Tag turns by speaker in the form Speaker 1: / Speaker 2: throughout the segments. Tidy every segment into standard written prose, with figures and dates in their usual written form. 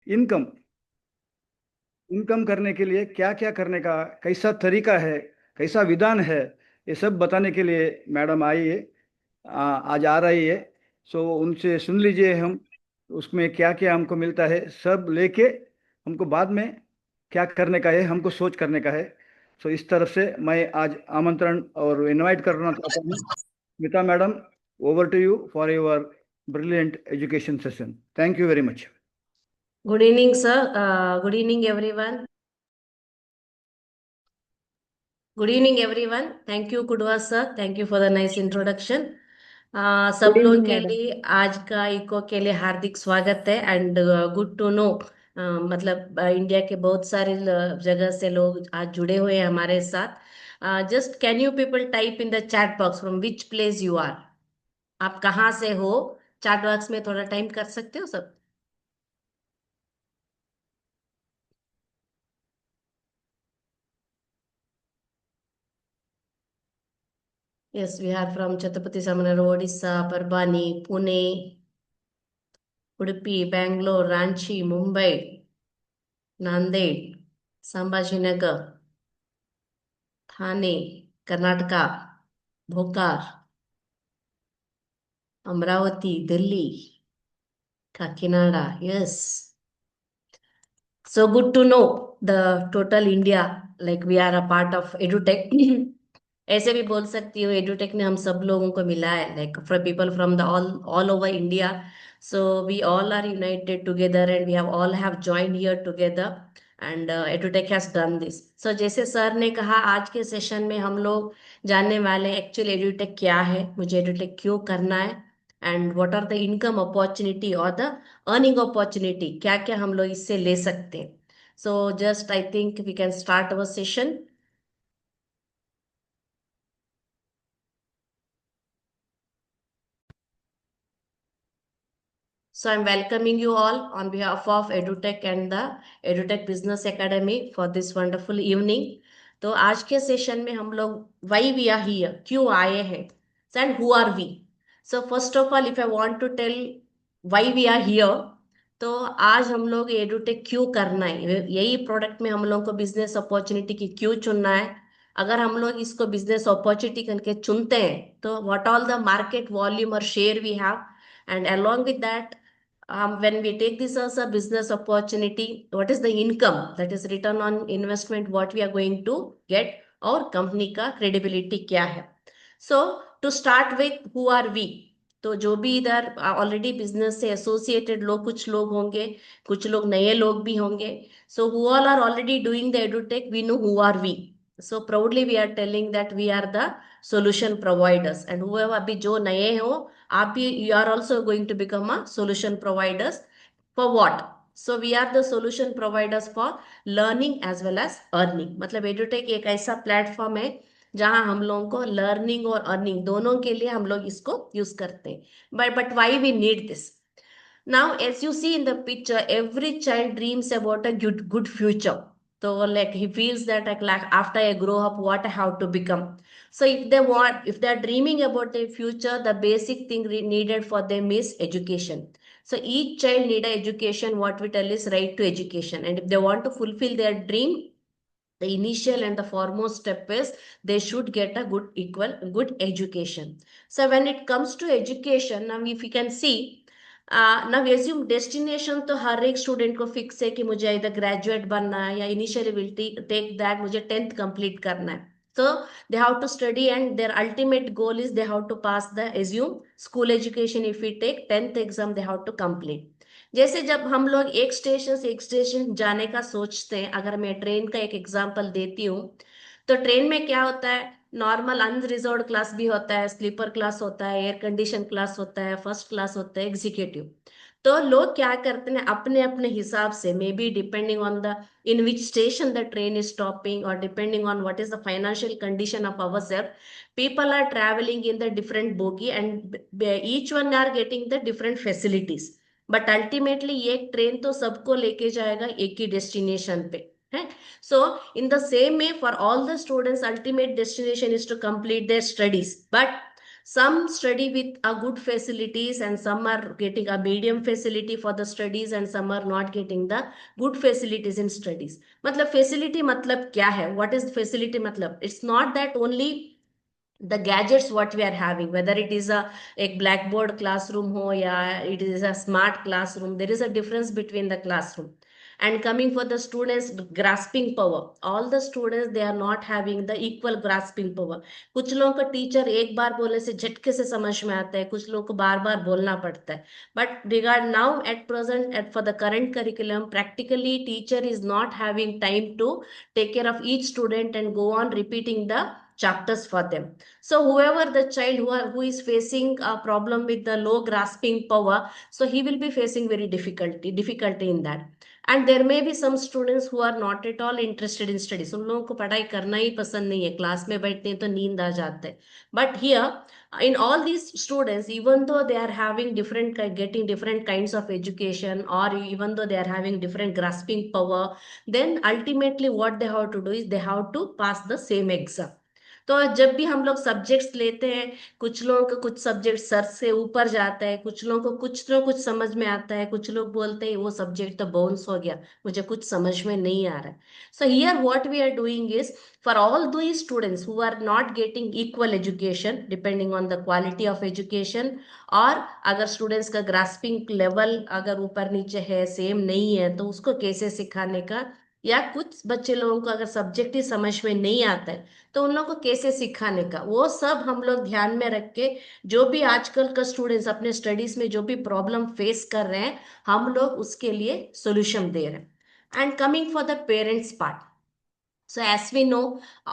Speaker 1: Income income करने के लिए क्या क्या करने का कैसा तरीका है, कैसा विधान है, ये सब बताने के लिए मैडम आई है। आज आ रही है। सो उनसे सुन लीजिए हम उसमें क्या क्या हमको मिलता है, सब लेके हमको बाद में क्या करने का है, हमको सोच करने का है। सो इस तरफ से मैं आज आमंत्रण और इनवाइट करना चाहता हूँ। Smita madam, over to you for your brilliant education session. Thank you very much.
Speaker 2: Good evening, sir. Good evening, everyone. Good evening, everyone. Thank you, Kudwa sir. Thank you for the nice introduction.
Speaker 3: Good
Speaker 2: सब लोग
Speaker 3: evening
Speaker 2: के
Speaker 3: madam.
Speaker 2: लिए आज का eco के लिए हार्दिक स्वागत है एंड गुड टू नो। मतलब इंडिया के बहुत सारे जगह से लोग आज जुड़े हुए हैं हमारे साथ। Just can you people type in the chat box from which place you are. आप कहाँ से हो? चैट बॉक्स में थोड़ा टाइम कर सकते हो सब? Yes, we are from Chhatrapati Samanar, Odisha, Parbani, Pune, Udupi, Bangalore, Ranchi, Mumbai, Nanded, Sambhajinagar, Thane, Karnataka, Bhokar, Amravati, Delhi, Kakinada. Yes. So good to know the total India, like we are a part of EduTech. ऐसे भी बोल सकती हूँ edutech ने हम सब लोगों को मिला है, like for people from the all over India. So we all are united together and we have joined here together and Edutech has done this. So जैसे सर ने कहा, आज के सेशन में हम लोग जानने वाले एक्चुअली एडुटेक क्या है, मुझे एडुटेक क्यों करना है, and what are the income opportunity और द अर्निंग अपॉर्चुनिटी, क्या क्या हम लोग इससे ले सकते हैं. So just I think we can start our session. So I'm welcoming you all on behalf of EduTech and the EduTech Business Academy for this wonderful evening. तो आज के सेशन में हम लोग why we are here, क्यों आए हैं, and who are we. So first of all, if I want to tell why we are here, तो आज हम लोग EduTech क्यों करना है, यही प्रोडक्ट में हम लोग को बिजनेस अपॉर्चुनिटी की क्यों चुनना है. अगर हम लोग इसको बिजनेस अपॉर्चुनिटी करके चुनते हैं तो what all the market volume और share we have, and along with that, when we take this as a business opportunity, what is the income, that is return on investment, what we are going to get, और company का credibility क्या है. So to start with who are we. तो जो भी इधर already business से associated लोग, कुछ लोग होंगे, कुछ लोग नए लोग भी होंगे. So who all are already doing the edutech, we know who are we. So proudly we are telling that we are the solution providers, and whoever अभी जो नए हो, आप भी you are also going to become a solution providers. For what? So we are the solution providers for learning as well as earning. मतलब edutech एक ऐसा platform है जहां हम लोगों को लर्निंग और अर्निंग दोनों के लिए हम लोग इसको यूज करते हैं. But why we need this? Now, as you see in the picture, every child dreams about a good future. So, like he feels that like after I grow up, what I have to become. So, if they're dreaming about their future, the basic thing needed for them is education. So, each child need a education. What we tell is right to education, and if they want to fulfill their dream, the initial and the foremost step is they should get a good education. So when it comes to education, now if you can see, now assume destination तो हर एक student को fix है कि मुझे इधर graduate बनना है, या इनिशियली विल टेक दैट मुझे 10th कंप्लीट करना है. So they have to study and their ultimate goal is they have to pass the assume school education. If we take 10th exam, they have to complete. जैसे जब हम लोग एक station से एक स्टेशन जाने का सोचते हैं, अगर मैं ट्रेन का एक एग्जांपल देती हूँ, तो ट्रेन में क्या होता है, नॉर्मल अनरिजर्व्ड क्लास भी होता है, स्लीपर क्लास होता है, एयर कंडीशन क्लास होता है, फर्स्ट क्लास होता है, एग्जीक्यूटिव. तो लोग क्या करते हैं, अपने अपने हिसाब से, may be depending on the in which station the train is stopping, or depending on what is the financial condition of ourselves, people are traveling in the different bogie, and each one are getting the different facilities. But ultimately ये train तो सबको लेके जाएगा एक ही destination पे है. So in the same way for all the students, ultimate destination is to complete their studies. But Some study with a good facilities and some are getting a medium facility for the studies and some are not getting the good facilities in studies. मतलब facility मतलब क्या है? What is facility मतलब? It's not that only the gadgets what we are having, whether it is a एक blackboard classroom हो या it is a smart classroom. There is a difference between the classroom. And coming for the students grasping power, all the students they are not having the equal grasping power. कुछ लोगों को teacher एक बार बोलने से झटके से समझ में आता है, कुछ लोगों को बार बार बोलना पड़ता है. But regard now at present at for the current curriculum, practically teacher is not having time to take care of each student and go on repeating the chapters for them. So whoever the child who is facing a problem with the low grasping power, so he will be facing very difficulty in that. And there may be some students who are not at all interested in studies. उन लोगों को पढ़ाई करना ही पसंद नहीं है, class में बैठते हैं तो नींद आ जाते हैं. But here in all these students, even though they are having getting different kinds of education, or even though they are having different grasping power, then ultimately what they have to do is they have to pass the same exam. तो जब भी हम लोग subjects लेते हैं, कुछ लोगों को कुछ सब्जेक्ट सर से ऊपर जाता है, कुछ लोगों को कुछ ना कुछ समझ में आता है, कुछ लोग बोलते हैं वो सब्जेक्ट तो बाउंस हो गया, मुझे कुछ समझ में नहीं आ रहा है. So here what we are doing is for all those students who are not getting equal education depending on the quality of education, और अगर स्टूडेंट्स का ग्रास्पिंग लेवल अगर ऊपर नीचे है, सेम नहीं है, तो उसको कैसे सिखाने का, या कुछ बच्चे लोगों को अगर सब्जेक्ट ही समझ में नहीं आता है तो उन लोगों को कैसे सिखाने का, वो सब हम लोग ध्यान में रख के जो भी आजकल का स्टूडेंट्स अपने स्टडीज में जो भी प्रॉब्लम फेस कर रहे हैं, हम लोग उसके लिए सॉल्यूशन दे रहे हैं. And coming for the parents part, so as we know,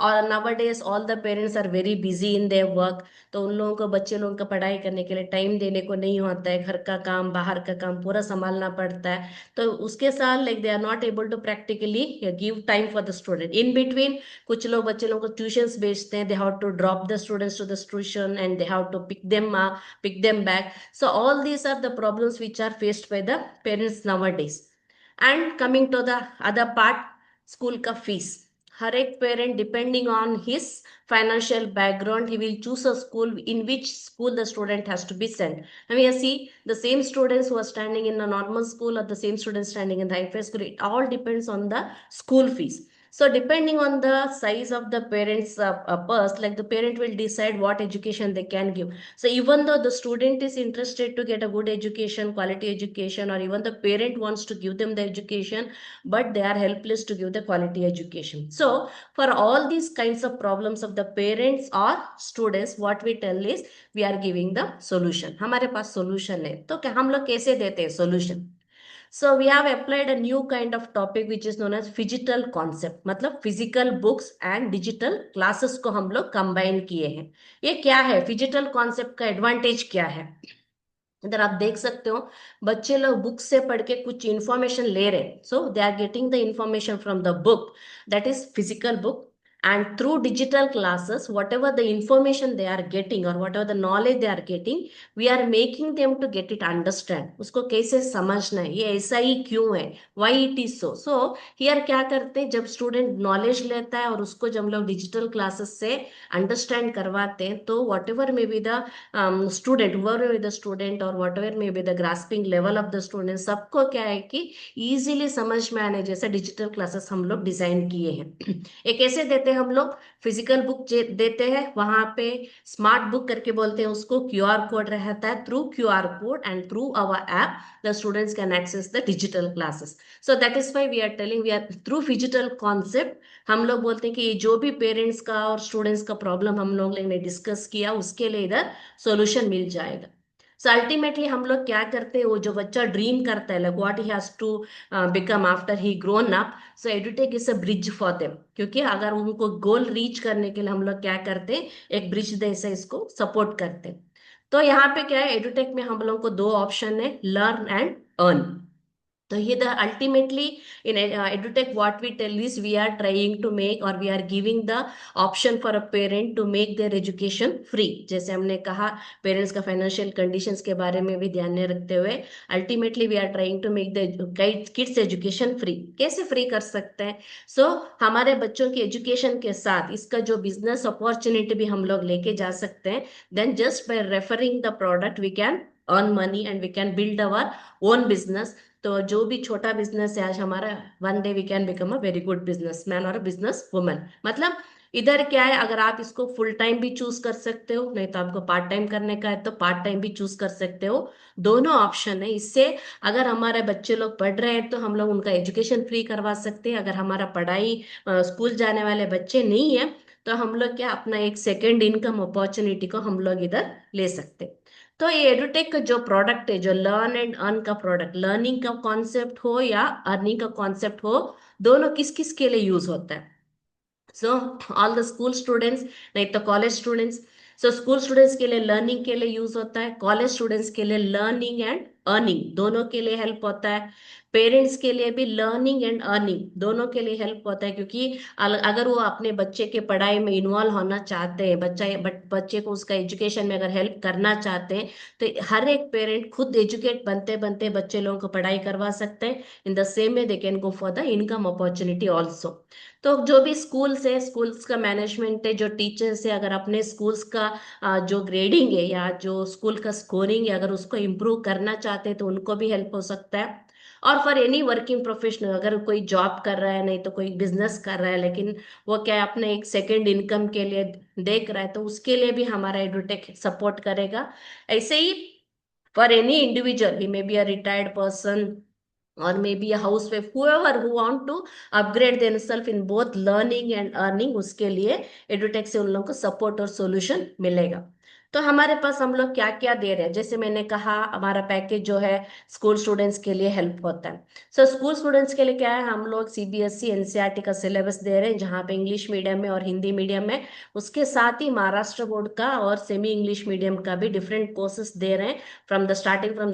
Speaker 2: और nowadays all the parents are very busy in their work. तो उन लोगों को बच्चे लोगों का पढ़ाई करने के लिए टाइम देने को नहीं होता है, घर का काम बाहर का काम पूरा संभालना पड़ता है. तो उसके साथ like they are not able to practically give time for the student. In between कुछ लोग बच्चे लोगों को ट्यूशंस भेजते हैं, they have to drop the students to the tuition and they have to pick them back. So all these are the problems which are faced by the parents nowadays. And coming to the other part, school का fees. हर एक parent depending on his financial background, he will choose a school in which school the student has to be sent. And we see the same students who are standing in a normal school or the same students standing in the high school, it all depends on the school fees. So depending on the size of the parents purse, like the parent will decide what education they can give. So even though the student is interested to get a good education, quality education, or even the parent wants to give them the education, but they are helpless to give the quality education. So for all these kinds of problems of the parents or students, what we tell is we are giving the solution. हमारे पास solution है, तो क्या हम लोग कैसे देते हैं solution? So we have applied a new kind of topic which is known as phygital concept. मतलब physical books and digital classes को हम लोग combine किए हैं. ये क्या है? phygital concept का advantage क्या है? इधर आप देख सकते हो, बच्चे लोग बुक से पढ़ के कुछ इंफॉर्मेशन ले रहे हैं. So they are getting the information from the book, that is physical book. And through digital classes, whatever the information they are getting or whatever the knowledge they are getting, we are making them to get it understand. उसको कैसे समझना है, ये ऐसा ही क्यों है, why it is so. So here क्या करते हैं, जब स्टूडेंट नॉलेज लेता है और उसको जब हम लोग डिजिटल क्लासेस से अंडरस्टैंड करवाते हैं, तो what ever may be the student, whoever may be the student or whatever may be the grasping level of the student, सबको क्या है कि इजीली समझ में आने जैसे डिजिटल क्लासेस हम लोग डिजाइन किए हैं. एक ऐसे देते हैं हम लोग, फिजिकल बुक देते हैं, वहां पे स्मार्ट बुक करके बोलते हैं उसको, क्यूआर कोड रहता है. Through QR code and through our app the students can access the digital classes. So that is why we are telling we are through phygital concept. हम लोग बोलते हैं कि ये जो भी पेरेंट्स का और स्टूडेंट्स का प्रॉब्लम हम लोग ने डिस्कस किया, उसके लिए इधर सॉल्यूशन मिल जाएगा. सो अल्टीमेटली हम लोग क्या करते हैं, वो जो बच्चा ड्रीम करता है like what he has to become after he grown up, so edutech is a bridge for them. क्योंकि अगर उनको गोल रीच करने के लिए हम लोग क्या करते हैं, एक ब्रिज जैसे इसको सपोर्ट करते हैं. तो यहाँ पे क्या है, एडुटेक में हम लोग को दो ऑप्शन है, learn and earn. So here the ultimately in edutech what we tell is we are trying to make or we are giving the option for a parent to make their education free. जैसे हमने कहा parents का financial conditions के बारे में भी ध्यान में रखते हुए ultimately we are trying to make the kids education free. कैसे फ्री कर सकते हैं? हमारे बच्चों की एजुकेशन के साथ इसका जो बिजनेस अपॉर्चुनिटी भी हम लोग लेके जा सकते हैं। Then just by referring the product we can earn money and we can build our own business. तो जो भी छोटा बिजनेस है आज हमारा, one day we can become a very good businessman और बिजनेस वुमन। मतलब इधर क्या है, अगर आप इसको फुल टाइम भी चूज कर सकते हो, नहीं तो आपको पार्ट टाइम करने का है तो पार्ट टाइम भी चूज कर सकते हो। दोनों ऑप्शन है। इससे अगर हमारे बच्चे लोग पढ़ रहे हैं तो हम लोग उनका एजुकेशन फ्री करवा सकते हैं। अगर हमारा पढ़ाई स्कूल जाने वाले बच्चे नहीं है तो हम लोग क्या अपना एक सेकेंड इनकम अपॉर्चुनिटी को हम लोग इधर ले सकते हैं। तो ये एडुटेक का जो प्रोडक्ट है, जो लर्न एंड अर्न का प्रोडक्ट, लर्निंग का कॉन्सेप्ट हो या अर्निंग का कॉन्सेप्ट हो, दोनों किस किस के लिए यूज होता है? So all the school students, नहीं तो कॉलेज स्टूडेंट्स। स्कूल स्टूडेंट्स के लिए लर्निंग के लिए यूज होता है, कॉलेज स्टूडेंट्स के लिए लर्निंग एंड अर्निंग दोनों के लिए हेल्प होता है। पेरेंट्स के लिए भी लर्निंग एंड अर्निंग दोनों के लिए हेल्प होता है, क्योंकि अगर वो अपने बच्चे के पढ़ाई में इन्वॉल्व होना चाहते हैं, बच्चे को उसका एजुकेशन में अगर हेल्प करना चाहते हैं, तो हर एक पेरेंट खुद एजुकेट बनते बनते बच्चे लोगों को पढ़ाई करवा सकते हैं। In the same way they can go for the income opportunity also. तो जो भी स्कूल्स है, स्कूल्स का मैनेजमेंट है, जो टीचर्स है, अगर अपने स्कूल्स का जो ग्रेडिंग है या जो स्कूल का स्कोरिंग है अगर उसको इम्प्रूव करना चाहते हैं तो उनको भी हेल्प हो सकता है। और फॉर एनी वर्किंग प्रोफेशनल, अगर कोई जॉब कर रहा है, नहीं तो कोई बिजनेस कर रहा है, लेकिन वो क्या है अपने एक सेकेंड इनकम के लिए देख रहा है, तो उसके लिए भी हमारा एडुटेक सपोर्ट करेगा। ऐसे ही for any individual, he may be a retired person or maybe a housewife, whoever who want to upgrade themselves in both learning and earning, उसके लिए एडुटेक से उन लोगों को सपोर्ट और सॉल्यूशन मिलेगा। तो हमारे पास हम लोग क्या क्या दे रहे हैं, जैसे मैंने कहा हमारा पैकेज जो है स्कूल स्टूडेंट्स के लिए हेल्प होता है। स्कूल स्टूडेंट्स के लिए क्या है, हम लोग सीबीएसई एनसीईआरटी का सिलेबस दे रहे हैं, जहाँ पे इंग्लिश मीडियम में और हिंदी मीडियम में, उसके साथ ही महाराष्ट्र बोर्ड का और सेमी इंग्लिश मीडियम का भी डिफरेंट कोर्सेस दे रहे हैं, from the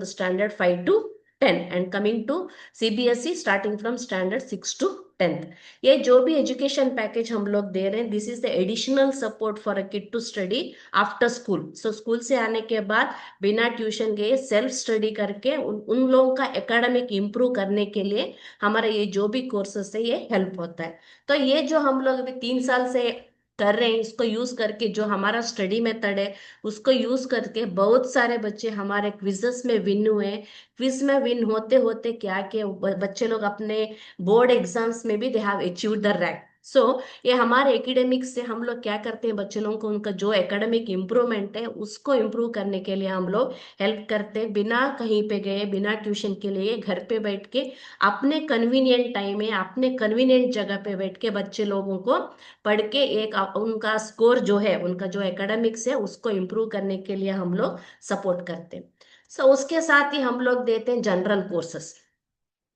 Speaker 2: standard 5 to 10 and coming to CBSE starting from standard 6 to 10th। ये जो भी एजुकेशन पैकेज हम लोग दे रहे हैं, this is the additional support for a kid to study after school. School से आने के बाद बिना ट्यूशन के सेल्फ स्टडी करके उन लोगों का एकेडमिक इम्प्रूव करने के लिए हमारा ये जो भी कोर्सेस है ये हेल्प होता है। तो ये जो हम लोग अभी 3 साल से कर रहे हैं, इसको यूज करके जो हमारा स्टडी मेथड है उसको यूज करके बहुत सारे बच्चे हमारे क्विजेस में विन हुए। क्विज में विन होते होते क्या कि बच्चे लोग अपने बोर्ड एग्जाम्स में भी they have achieved the rank. ये हमारे एकेडमिक्स से हम लोग क्या करते हैं, बच्चे लोगों को उनका जो एकेडमिक इम्प्रूवमेंट है उसको इम्प्रूव करने के लिए हम लोग हेल्प करते हैं, बिना कहीं पे गए, बिना ट्यूशन के लिए, घर पे बैठ के अपने कन्वीनियंट टाइम में अपने कन्वीनियंट जगह पे बैठ के बच्चे लोगों को पढ़ के एक उनका स्कोर जो है, उनका जो एकेडमिक्स है उसको इम्प्रूव करने के लिए हम लोग सपोर्ट करते हैं। उसके साथ ही हम लोग देते हैं जनरल कोर्सेस।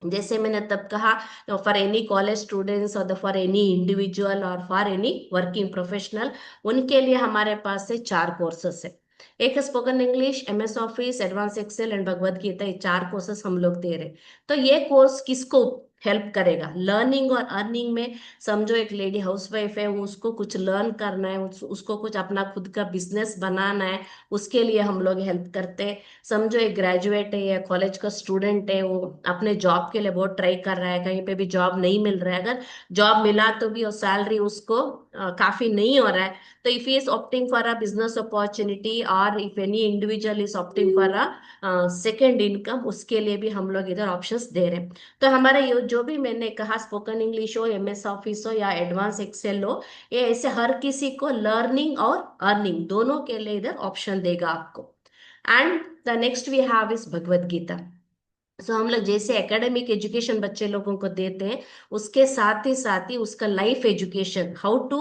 Speaker 2: जैसे मैंने तब कहा, फॉर एनी कॉलेज स्टूडेंट्स और फॉर एनी इंडिविजुअल और फॉर एनी वर्किंग प्रोफेशनल, उनके लिए हमारे पास से 4 कोर्सेस है। एक है spoken English, MS office, advance Excel and Bhagavad Gita. ये 4 कोर्सेस हम लोग दे रहे हैं। तो ये कोर्स किसको हेल्प करेगा लर्निंग और अर्निंग में? समझो एक लेडी हाउसवाइफ है, उसको कुछ लर्न करना है, उसको कुछ अपना खुद का बिजनेस बनाना है, उसके लिए हम लोग हेल्प करते हैं। समझो एक ग्रेजुएट है या कॉलेज का स्टूडेंट है, वो अपने जॉब के लिए बहुत ट्राई कर रहा है, कहीं पे भी जॉब नहीं मिल रहा है, अगर जॉब मिला तो भी और सैलरी उसको काफी नहीं हो रहा है, तो if he is opting for a business opportunity और if any individual is opting for a second income, उसके लिए भी हम लोग इधर ऑप्शंस दे रहे हैं। तो हमारे ये जो भी मैंने कहा, स्पोकन इंग्लिश हो, एमएस ऑफिस हो या एडवांस एक्सेल हो, ये ऐसे हर किसी को लर्निंग और अर्निंग दोनों के लिए इधर ऑप्शन देगा आपको। And the next we have is Bhagavad Gita. हम लोग जैसे एकेडमिक एजुकेशन बच्चे लोगों को देते हैं, उसके साथ ही उसका life education, how to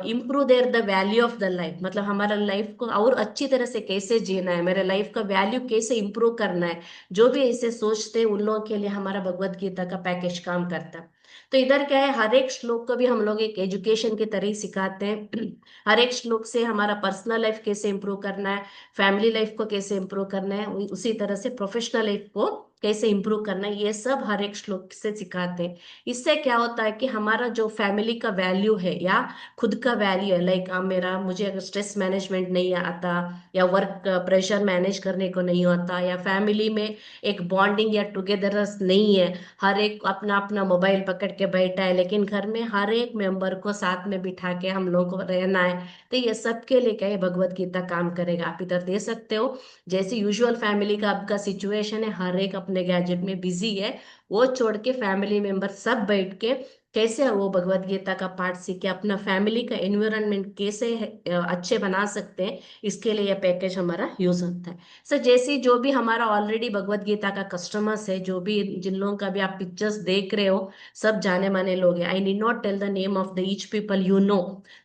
Speaker 2: improve their the value of the life, मतलब हमारा लाइफ को और अच्छी तरह से कैसे जीना है, मेरे लाइफ का वैल्यू कैसे इम्प्रूव करना है, जो भी ऐसे सोचते हैं उन लोगों के लिए हमारा भगवत गीता का पैकेज काम करता है। तो इधर क्या है, हर एक श्लोक को भी हम लोग एक एजुकेशन की तरह ही सिखाते हैं। हर एक श्लोक से हमारा पर्सनल लाइफ कैसे इंप्रूव करना है, फैमिली लाइफ को कैसे इंप्रूव करना है, उसी तरह से प्रोफेशनल लाइफ को कैसे इंप्रूव करना है, ये सब हर एक श्लोक से सिखाते हैं। इससे क्या होता है कि हमारा जो फैमिली का वैल्यू है या खुद का वैल्यू है, लाइक मेरा मुझे अगर स्ट्रेस मैनेजमेंट नहीं आता या वर्क प्रेशर मैनेज करने को नहीं आता या फैमिली में एक बॉन्डिंग या टुगेदरनेस नहीं है, हर एक अपना अपना मोबाइल पकड़ के बैठा है, लेकिन घर में हर एक मेंबर को साथ में बिठा के हम लोग को रहना है, तो ये सबके लिए क्या है, भगवत गीता काम करेगा। आप इधर दे सकते हो, जैसे यूजुअल फैमिली का आपका सिचुएशन है, हर एक अपने गैजेट में बिजी है, वो छोड़ के फैमिली मेंबर सब बैठ के कैसे वो भगवत गीता का पाठ सीख के अपना फैमिली का एनवायरनमेंट कैसे अच्छे बना सकते हैं, इसके लिए यह पैकेज हमारा यूज होता है। सर जैसे जो भी हमारा ऑलरेडी भगवत गीता का कस्टमर्स है, जो भी जिन लोगों का भी आप पिक्चर्स देख रहे हो, सब जाने माने लोग हैं। I need not tell the name of the each people, you know.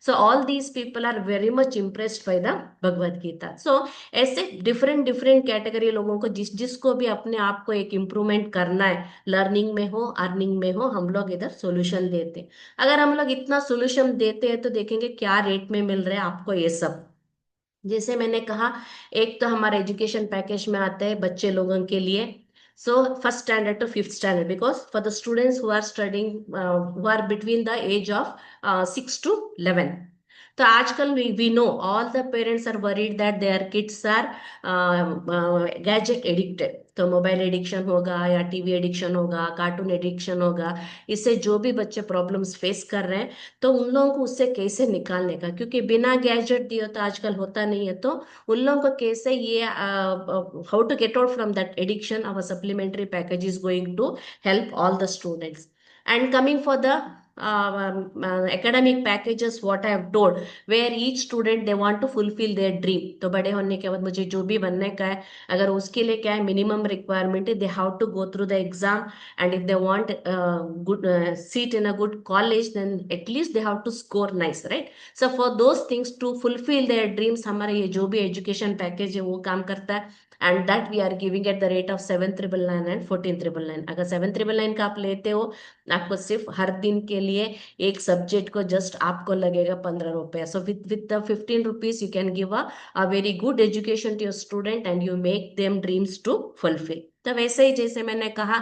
Speaker 2: So all these people are very much impressed by the Bhagavad Gita. So ऐसे डिफरेंट डिफरेंट कैटेगरी लोगों को, जिसको भी अपने आप को एक इम्प्रूवमेंट करना है, लर्निंग में हो अर्निंग में हो, हम लोग इधर सोल्यूशन देते हैं। अगर हम लोग इतना सोल्यूशन देते हैं तो देखेंगे क्या रेट में मिल रहा है आपको ये सब। जैसे मैंने कहा, एक तो हमारा एजुकेशन पैकेज में आता है बच्चे लोगों के लिए। So first standard to fifth standard, because for the students who are studying who are between the age of 6 to 11। तो आजकल we know all the parents are worried that their kids are gadget addicted. तो mobile addiction होगा या TV addiction होगा, cartoon addiction होगा, इससे जो भी बच्चे प्रॉब्लम्स फेस कर रहे हैं, तो उन लोगों को उससे कैसे निकालने का, क्योंकि बिना गैजेट दिए तो आजकल होता नहीं है। तो उन लोगों को कैसे ये how to get out from that addiction, our supplementary package is going to help all the students. And coming for the academic packages, what I have told, where each student they want to fulfill their dream। तो बड़े होने के बाद मुझे जो भी बनने का है, अगर उसके लिए क्या है, मिनिमम रिक्वायरमेंट है, they have to go through the exam, and if they want good seat in a good college, then at least they have to score nice, right? So for those things to fulfill their dreams, हमारा ये जो भी education package है वो काम करता है। And that we are giving at the rate of 7,999 and 14,999। अगर 7,999 का आप लेते हो, आपको सिर्फ हर दिन के लिए एक सब्जेक्ट को जस्ट आपको लगेगा 15 रुपए। So with the 15 rupees you can give a very good education to your student and you make them dreams to fulfil. तो वैसे ही जैसे मैंने कहा,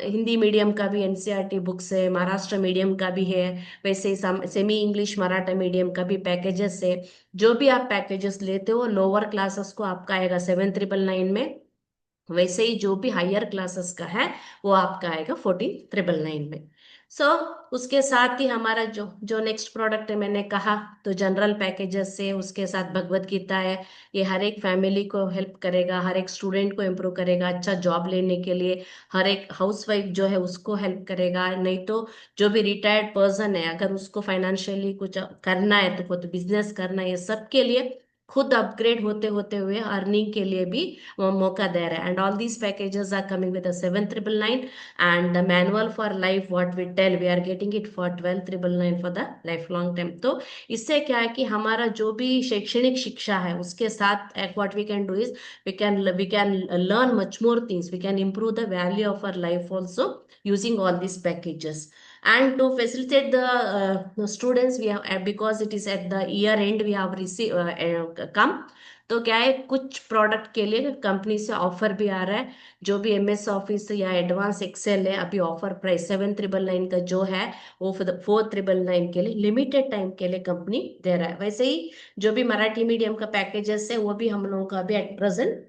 Speaker 2: हिंदी मीडियम का भी एनसीईआरटी बुक्स है, महाराष्ट्र मीडियम का भी है, वैसे ही सेमी इंग्लिश मराठा मीडियम का भी पैकेजेस है। जो भी आप पैकेजेस लेते हो, लोअर क्लासेस को आपका आएगा 7,999 में, वैसे ही जो भी हायर क्लासेस का है वो आपका आएगा 14,999 में। सो उसके साथ ही हमारा जो जो नेक्स्ट प्रोडक्ट है, मैंने कहा तो जनरल पैकेजेस से उसके साथ भगवत गीता है। ये हर एक फैमिली को हेल्प करेगा, हर एक स्टूडेंट को इम्प्रूव करेगा, अच्छा जॉब लेने के लिए हर एक हाउसवाइफ जो है उसको हेल्प करेगा, नहीं तो जो भी रिटायर्ड पर्सन है अगर उसको फाइनेंशियली कुछ करना है, तो खुद बिजनेस करना है, ये सबके लिए खुद अपग्रेड होते होते हुए अर्निंग के लिए भी वो मौका दे रहा है। And all these packages are coming with 7,999 and the manual for life what we tell we are getting it for 12,999 for the life long time. तो इससे क्या है कि हमारा जो भी शैक्षणिक शिक्षा है उसके साथ what we can do is we can learn much more things, we can improve the value of our life also using all these packages। And to facilitate the students, we have because it is at the year end we have received come, तो क्या है, कुछ product के लिए company से offer भी आ रहा है। जो भी एमएस ऑफिस या एडवांस एक्सेल है, अभी ऑफर प्राइस 7,999 का जो है वो 4,999 के लिए लिमिटेड टाइम के लिए कंपनी दे रहा है। वैसे ही जो भी मराठी मीडियम का पैकेजेस है वो भी हम लोगों का अभी एट प्रेजेंट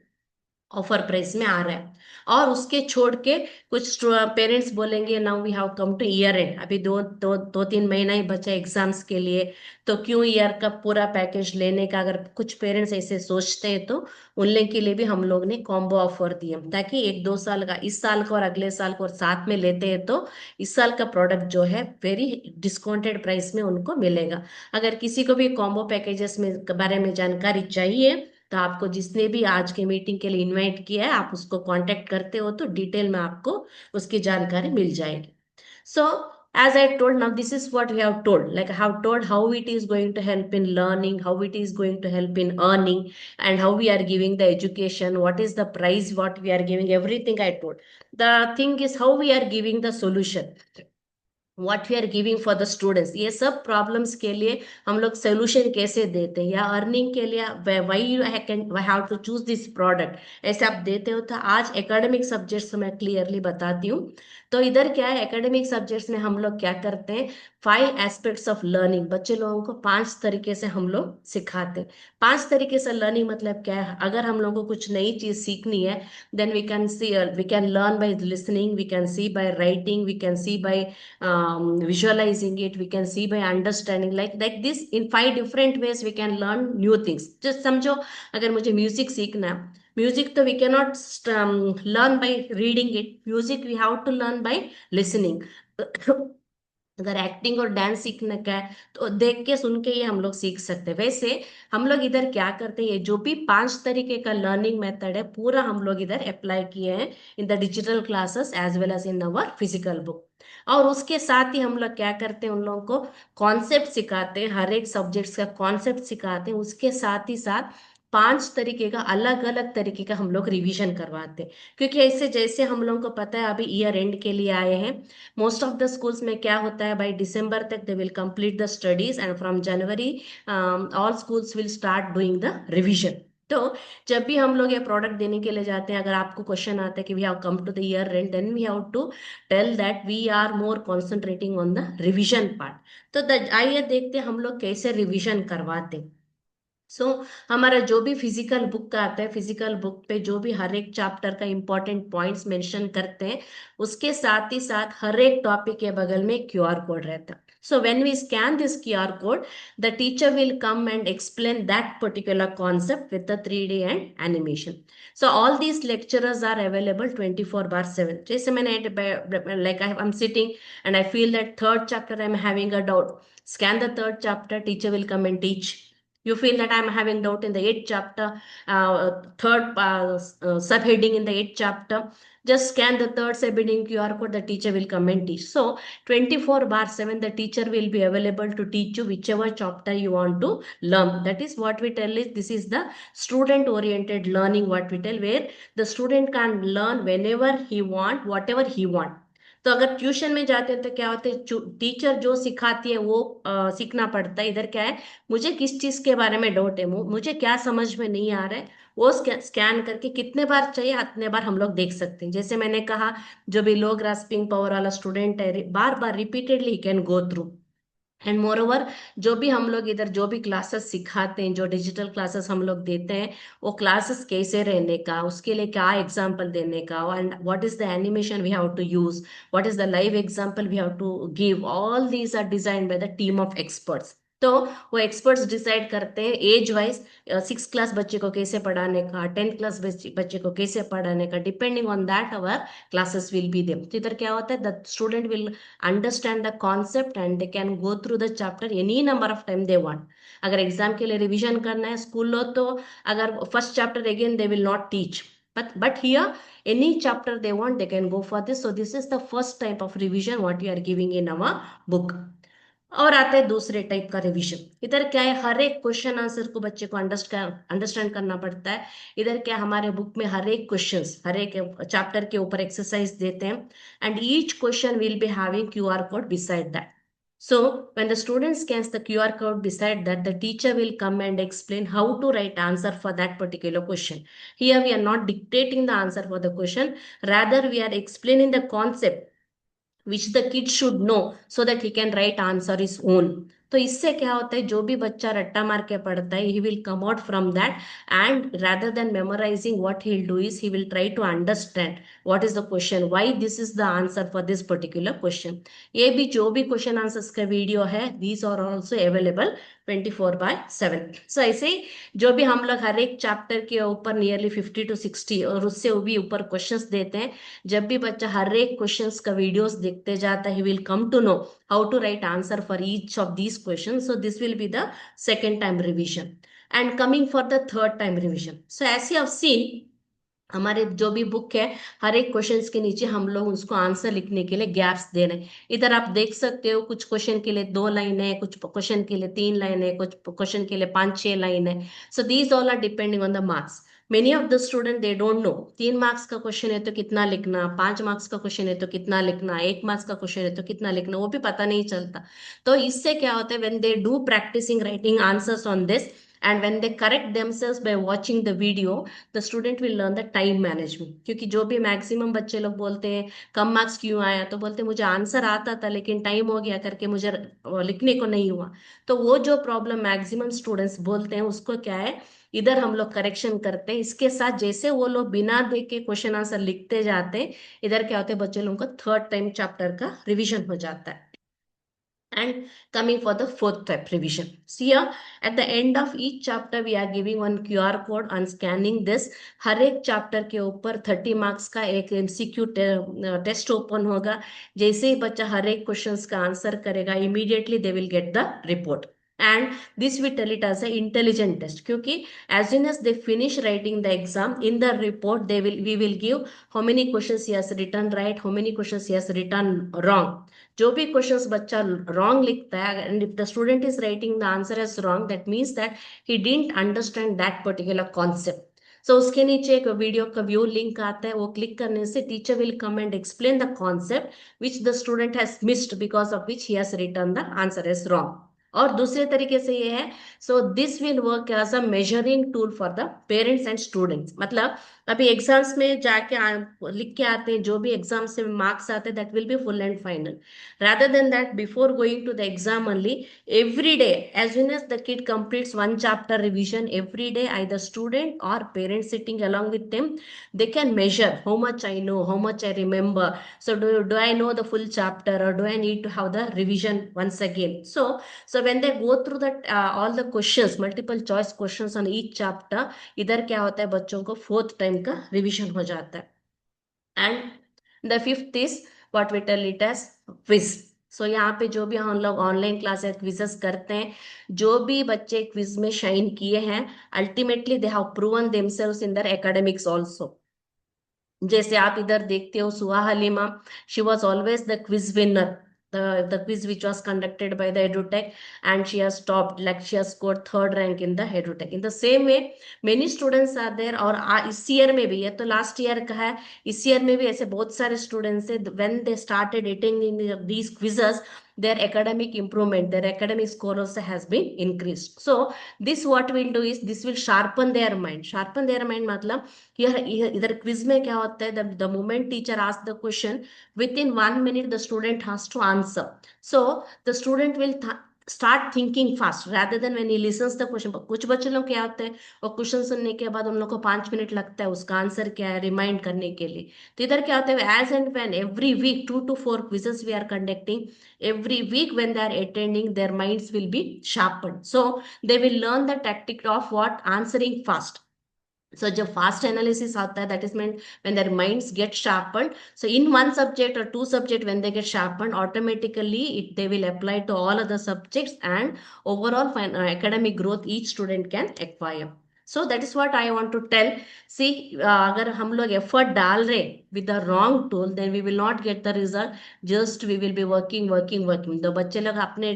Speaker 2: ऑफर प्राइस में आ रहा है। और उसके छोड़ के कुछ पेरेंट्स बोलेंगे now we have come to year end, अभी दो तीन महीना ही बचा एग्जाम्स के लिए, तो क्यों ईयर का पूरा पैकेज लेने का, अगर कुछ पेरेंट्स ऐसे सोचते हैं तो उन के लिए भी हम लोग ने कॉम्बो ऑफर दिए, ताकि 1-2 साल का, इस साल का और अगले साल को साथ में लेते हैं तो इस साल का प्रोडक्ट जो है वेरी डिस्काउंटेड प्राइस में उनको मिलेगा। अगर किसी को भी कॉम्बो पैकेजेस में बारे में जानकारी चाहिए, तो आपको जिसने भी आज के मीटिंग के लिए इनवाइट किया है, आप उसको कांटेक्ट करते हो तो डिटेल में आपको उसकी जानकारी मिल जाएगी। सो as I told, now this is what we have told, like I have told how it is going to help in learning, how it is going to help in earning, and how we are giving the education, what is the price, what we are giving, everything I told. The thing is how we are giving the solution. What we are giving for the students, ये सब problems के लिए हम लोग solution कैसे देते हैं, या अर्निंग के लिए why you can have to choose this product, ऐसे आप देते हो। तो आज एकेडमिक सब्जेक्ट्स मैं क्लियरली बताती हूँ। तो इधर क्या है, एकेडमिक सब्जेक्ट्स में हम लोग क्या करते हैं, 5 एस्पेक्ट्स ऑफ लर्निंग, बच्चे लोगों को 5 तरीके से हम लोग सिखाते हैं। 5 तरीके से लर्निंग मतलब क्या है, अगर हम लोगों को कुछ नई चीज सीखनी है, then we can see, we can learn by listening, we can see by writing, we can see by visualizing it, we can see by understanding, like this in 5 different ways we can learn new things। just समझो, अगर मुझे music सीखना है, music तो we can not learn by reading it, music we have to learn by listening. अगर acting और dance सीखने का है तो देख के सुन के ये हम लोग सीख सकते हैं। वैसे हम लोग इधर क्या करते हैं, ये जो भी 5 तरीके का लर्निंग मेथड है पूरा हम लोग इधर अप्लाई किए हैं in the digital classes as well as in our physical book. और उसके साथ ही हम लोग क्या करते हैं, उन लोगों को कॉन्सेप्ट सिखाते हैं, हर एक सब्जेक्ट्स का कॉन्सेप्ट सिखाते हैं, उसके साथ ही साथ 5 तरीके का अलग अलग तरीके का हम लोग रिवीजन करवाते हैं। क्योंकि ऐसे जैसे हम लोगों को पता है अभी ईयर एंड के लिए आए हैं, मोस्ट ऑफ द स्कूल्स में क्या होता है, बाय दिसंबर तक they will complete the studies and from January all schools will start doing the revision. तो जब भी हम लोग ये प्रोडक्ट देने के लिए जाते हैं, अगर आपको क्वेश्चन आता है कि we have come to the year end, then we have to tell that we are more concentrating on the revision part. तो आइए देखते हैं हम लोग कैसे रिवीजन करवाते हैं। सो हमारा जो भी फिजिकल बुक का आता है, फिजिकल बुक पे जो भी हर एक चैप्टर का इंपॉर्टेंट पॉइंट्स मेंशन करते हैं, उसके साथ ही साथ हर एक टॉपिक के बगल में क्यूआर कोड रहता है। So when we scan this QR code, the teacher will come and explain that particular concept with the 3D and animation. So all these lecturers are available 24/7। जैसे मैंने like I am sitting and I feel that third chapter I am having a doubt, scan the third chapter, teacher will come and teach। You feel that I'm having doubt in the 8th chapter, third subheading in the 8th chapter, just scan the third subheading QR code, the teacher will come and teach. So 24/7 the teacher will be available to teach you whichever chapter you want to learn. That is what we tell is, this is the student oriented learning, what we tell, where the student can learn whenever he want, whatever he want। तो अगर tuition में जाते हैं तो क्या होता है, teacher जो सिखाती है वो सीखना पड़ता है। इधर क्या है, मुझे किस चीज के बारे में डाउट है, मुझे क्या समझ में नहीं आ रहा है, वो स्कैन करके कितने बार चाहिए उतने बार हम लोग देख सकते हैं। जैसे मैंने कहा, जो भी लो ग्रास्पिंग पावर वाला स्टूडेंट है, बार बार repeatedly can go through. And moreover, जो भी हम लोग इधर जो भी क्लासेस सिखाते हैं, जो डिजिटल क्लासेस हम लोग देते हैं, वो क्लासेस कैसे रहने का, उसके लिए क्या एग्जाम्पल देने का, and what is the animation we have to use, what is the live example we have to give, all these are design by the team of experts. तो वो एक्सपर्ट्स डिसाइड करते हैं एज वाइज, 6 क्लास बच्चे को कैसे पढ़ाने का, 10th class बच्चे को कैसे पढ़ाने का, depending on that our classes will be them. तो इधर क्या होता है, the student will understand the concept and they can go through the chapter any number of time they want। अगर एग्जाम के लिए रिवीजन करना है स्कूल लो, तो अगर first chapter again they will not teach, but here any chapter they want they can go for this। So this is the first type of revision what we are giving in our book। और आता है दूसरे type का revision. इधर क्या है, हर एक question answer को बच्चे को अंडरस्टैंड करना पड़ता है। इधर क्या, हमारे बुक में हर एक क्वेश्चंस, हर एक चैप्टर के ऊपर एक्सरसाइज देते हैं, and each question will be having QR code beside that। So when the student scans the QR code beside that, the teacher will come and explain how to write answer for that particular question। Here we are not dictating the answer for the question, rather we are explaining the concept which the kid should know so that he can write answer his own। तो इससे क्या होता है, जो भी बच्चा रट्टा मार के पढ़ता है, he will come out from that, and rather than memorizing, what he'll do is he will try to understand what is the question, why this is the answer for this particular question। ये भी जो भी question answers का video है, these are also available 24/7। सो ऐसे ही जो भी हम लोग हर एक चैप्टर के ऊपर नियरली 50 to 60 और उससे भी ऊपर क्वेश्चंस देते हैं। जब भी बच्चा हर एक क्वेश्चंस का वीडियोस देखते जाता है, he will come to know how to write answer for each of these questions. So this will be the second time revision. And coming for the third time revision, so as you have seen, हमारे जो भी book है, हर एक questions के नीचे हम लोग उसको आंसर लिखने के लिए गैप्स दे रहे हैं। इधर आप देख सकते हो, कुछ क्वेश्चन के लिए 2 लाइन है, कुछ क्वेश्चन के लिए 3 लाइन है, कुछ क्वेश्चन के लिए 5-6 लाइन है। So these all are depending on the marks. Many of the student they don't know 3 marks का क्वेश्चन है तो कितना लिखना, 5 मार्क्स का क्वेश्चन है तो कितना लिखना, 1 मार्क्स का क्वेश्चन है तो कितना लिखना, वो भी पता नहीं चलता। तो इससे क्या होता है, when they do practising writing answers on this and when they correct themselves by watching the video, the student will learn the time management. क्योंकि जो भी मैक्सिमम बच्चे लोग बोलते हैं कम मार्क्स क्यों आया, तो बोलते मुझे आंसर आता था लेकिन टाइम हो गया करके मुझे लिखने को नहीं हुआ। तो वो जो प्रॉब्लम मैक्सिमम स्टूडेंट्स बोलते हैं उसको क्या है, इधर हम लोग करेक्शन करते हैं। इसके साथ जैसे वो लोग बिना देख के क्वेश्चन आंसर लिखते जाते हैं, इधर क्या होता है, बच्चे लोगों का थर्ड टाइम चैप्टर का रिवीजन हो जाता है। And coming for the fourth type revision. See here, at the end of each chapter, we are giving one QR code on scanning this. हर एक चैप्टर के ऊपर 30 मार्क्स का एक एमसीक्यू टेस्ट ओपन होगा। जैसे ही बच्चा हर एक क्वेश्चंस का आंसर करेगा, immediately they will get the report. And this we tell it as a intelligent test, क्योंकि as soon as they finish writing the exam, in the report we will give how many questions he has written right, how many questions he has written wrong। जो भी questions बच्चा wrong लिखता है, and if the student is writing the answer as wrong, that means that he didn't understand that particular concept. So उसके नीचे एक video का view link आता है, वो क्लिक करने से teacher will come and explain the concept which the student has missed because of which he has return the answer as wrong. और दूसरे तरीके से ये है, so this will work as a measuring tool for the parents and students. मतलब अभी exams में जाके लिख के आते हैं, जो भी एग्जाम से मार्क्स आते हैं that will B full and final. Rather than that, before going to the exam only, every day, as soon as the kid completes one chapter revision, every day, either student or parent sitting along with them, they can measure how much I know, how much I remember. So do I know the full chapter, or do I need to have the revision once again? So when they go through that all the questions, multiple choice questions on each chapter, इधर क्या होता है, बच्चों को fourth time का revision हो जाता है। And the fifth is what we tell it as quiz. So यहाँ पे जो भी हम लोग ऑनलाइन क्लास क्विजेस करते हैं, जो भी बच्चे क्विज में शाइन किए हैं, ultimately they have proven themselves in their academics also. जैसे आप इधर देखते हो, Suha Halima, she was always the quiz winner, the quiz which was conducted by the edutech, and she has topped, like she has scored third rank in the edutech। in the same way many students are there, और इस year में भी, ये तो last year का है, इस year में भी ऐसे बहुत सारे स्टूडेंट्स है, when they started attending these quizzes, their academic improvement, their academic score also has been increased। so this what will do is this will sharpen their mind। sharpen their mind मतलब here इधर quiz में क्या होता है, the moment teacher asks the question, within 1 minute the student has to answer। so the student will start thinking fast rather than when he listens the question। कुछ बच्चे लोग क्या होते हैं, वो क्वेश्चन सुनने के बाद उन लोग को 5 मिनट लगता है उसका आंसर क्या है रिमाइंड करने के लिए। तो इधर क्या होता है, as and when every week 2 to 4 quizzes we are conducting, every week when they are attending, their minds will be sharpened। so they will learn the tactic of what, answering fast। so जब fast analysis आता है, that is mean when their minds get sharpened. so in one subject or two subject, when they get sharpened, automatically they will apply to all other subjects, and overall academic growth each student can acquire। so that is what I want to tell। see अगर हम लोग effort डाल रहे with the wrong tool, then we will not get the result। just we will be working। तो बच्चे लोग अपने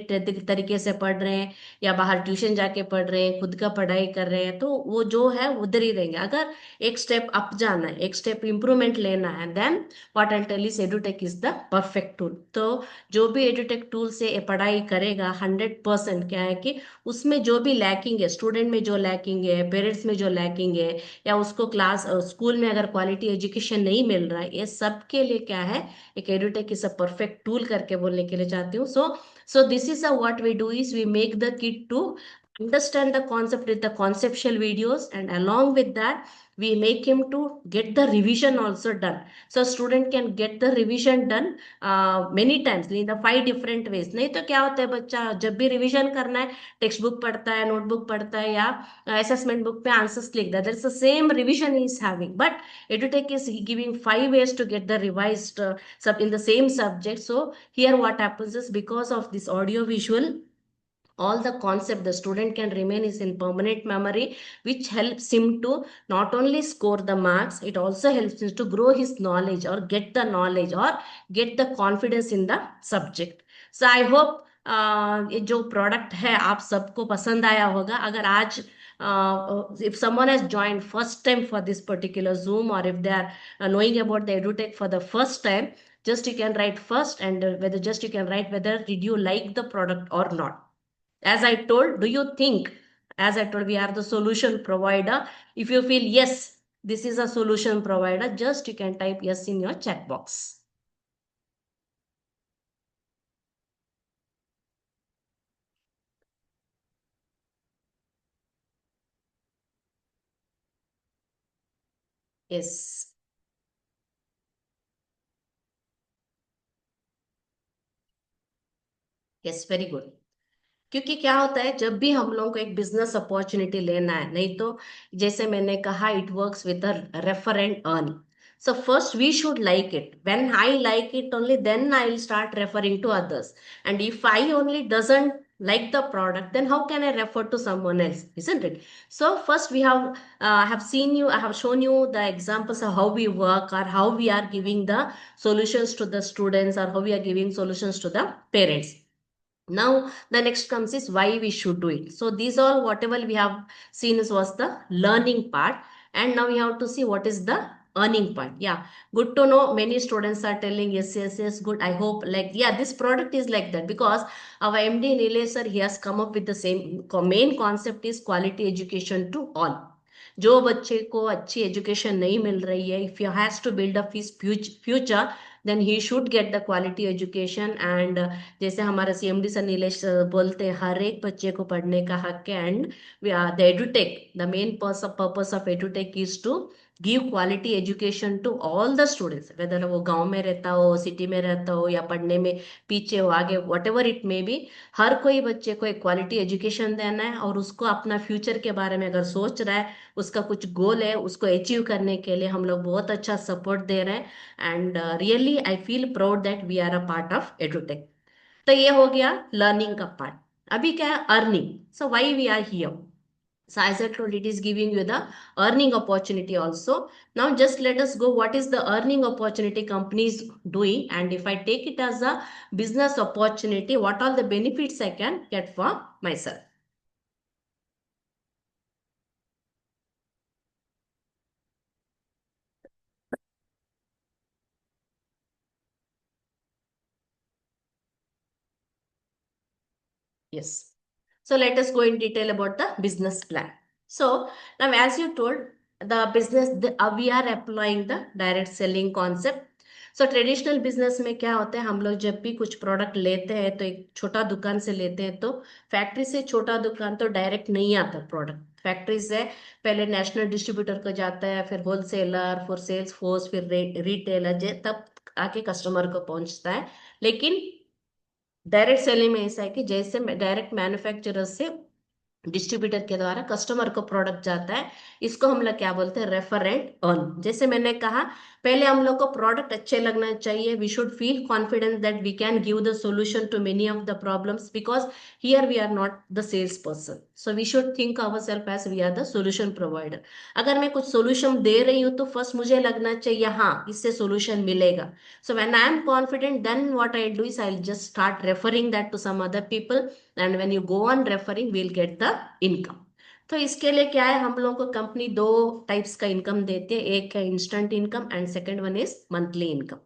Speaker 2: तरीके से पढ़ रहे हैं, या बाहर ट्यूशन जाके पढ़ रहे हैं, खुद का पढ़ाई कर रहे हैं, तो वो जो है उधर ही रहेंगे। अगर एक स्टेप अप जाना है, एक स्टेप इंप्रूवमेंट लेना है, then what I tell is edutech is the perfect tool. तो जो भी एडुटेक टूल से पढ़ाई करेगा, 100% क्या है कि उसमें जो भी लैकिंग है, स्टूडेंट में जो लैकिंग है, पेरेंट्स में जो लैकिंग है, या उसको क्लास स्कूल में अगर क्वालिटी एजुकेशन नहीं मिल रहा है, ये सब के लिए क्या है, एक edutech is a perfect tool करके बोलने के लिए चाहती हूँ। So this is what we do is we make the kid to understand the concept with the conceptual videos, and along with that we make him to get the revision also done। so student can get the revision done many times in the 5 different ways। नहीं तो क्या होता है, बच्चा जब भी revision करना है, टेक्स्ट बुक पढ़ता है, नोटबुक पढ़ता है, या असेसमेंट बुक पे आंसर्स लिखता है, that's the same revision he is having. But edutech is giving 5 ways to get the revised sub in the same subject। so here what happens is, because of this audio visual, all the concept the student can remain is in permanent memory, which helps him to not only score the marks, it also helps him to grow his knowledge, or get the knowledge, or get the confidence in the subject। so I hope ये जो product है आप सबको पसंद आया होगा। अगर आज if someone has joined first time for this particular Zoom, or if they are knowing about the EduTech for the first time, just you can write first, and whether just you can write whether did you like the product or not. As I told, do you think, as I told, we are the solution provider. If you feel yes, this is a solution provider, just you can type yes in your chat box. Yes. Yes, very good. क्योंकि क्या होता है, जब भी हम लोगों को एक बिजनेस अपॉर्चुनिटी लेना है, नहीं तो जैसे मैंने कहा, it works with a refer and earn. So first we should like it. When I like it only, then I'll start referring to others. And if I only doesn't like the product, then how can I refer to someone else, isn't it? So first we have seen you, I have shown you the examples of how we work, or how we are giving the solutions to the students, or how we are giving solutions to the parents. Now the next comes is why we should do it. So these all whatever we have seen is was the learning part, and now we have to see what is the earning part. Yeah, good to know. Many students are telling yes, yes, yes, good. I hope, like, yeah, this product is like that, because our MD Nilesh sir, he has come up with the same main concept is quality education to all. जो बच्चे को अच्छी education नहीं मिल रही है, if he has to build up his future, then he should get the quality education. And जैसे हमारे CMD sir Nilesh बोलते हैं, हर एक बच्चे को पढ़ने का हक है. And the edutech, the main purpose of edutech is to give quality education to all the students, whether वो गांव में रहता हो, सिटी में रहता हो, या पढ़ने में पीछे हो, आगे, whatever it may be. हर कोई बच्चे को एक क्वालिटी एजुकेशन देना है, और उसको अपना फ्यूचर के बारे में अगर सोच रहा है, उसका कुछ गोल है, उसको अचीव करने के लिए हम लोग बहुत अच्छा सपोर्ट दे रहे हैं. And really I feel proud that we are a part of edutech. तो ये हो गया लर्निंग का पार्ट. अभी क्या है, earning. So why we are here. So as I told, it is giving you the earning opportunity also. Now just let us go, what is the earning opportunity companies doing, and if I take it as a business opportunity, what all the benefits I can get for myself. Yes. So let us go in detail about the business plan. So now, as you told, we are applying the direct selling concept. So traditional business में क्या होता है, हम लोग जब भी कुछ product लेते हैं तो एक छोटा दुकान से लेते हैं. तो फैक्ट्री से छोटा दुकान तो डायरेक्ट नहीं आता प्रोडक्ट. फैक्ट्री से पहले नेशनल डिस्ट्रीब्यूटर को जाता है, फिर होलसेलर, फिर सेल्स फोर्स, फिर रिटेलर, तब आके कस्टमर को पहुंचता है. लेकिन डायरेक्ट सेलिंग में ऐसा है कि जैसे डायरेक्ट मैन्युफैक्चरर से डिस्ट्रीब्यूटर के द्वारा कस्टमर को प्रोडक्ट जाता है, इसको हम लोग क्या बोलते हैं, रेफर एंड अर्न. जैसे मैंने कहा, पहले हम लोग को प्रोडक्ट अच्छे लगना चाहिए. We should feel confidence that we can give the solution to many of the problems, because here we are not the sales person. So we should think our self as we are the solution provider. अगर मैं कुछ solution दे रही हूँ, तो first मुझे लगना चाहिए हाँ इससे सॉल्यूशन मिलेगा. So when I am confident, then what I'll do is I'll just start referring that to some other people, and when you go on referring, we'll get the income. तो इसके लिए क्या है, हम लोगों को कंपनी दो टाइप्स का इनकम देती है. एक है instant income, and second one is monthly income.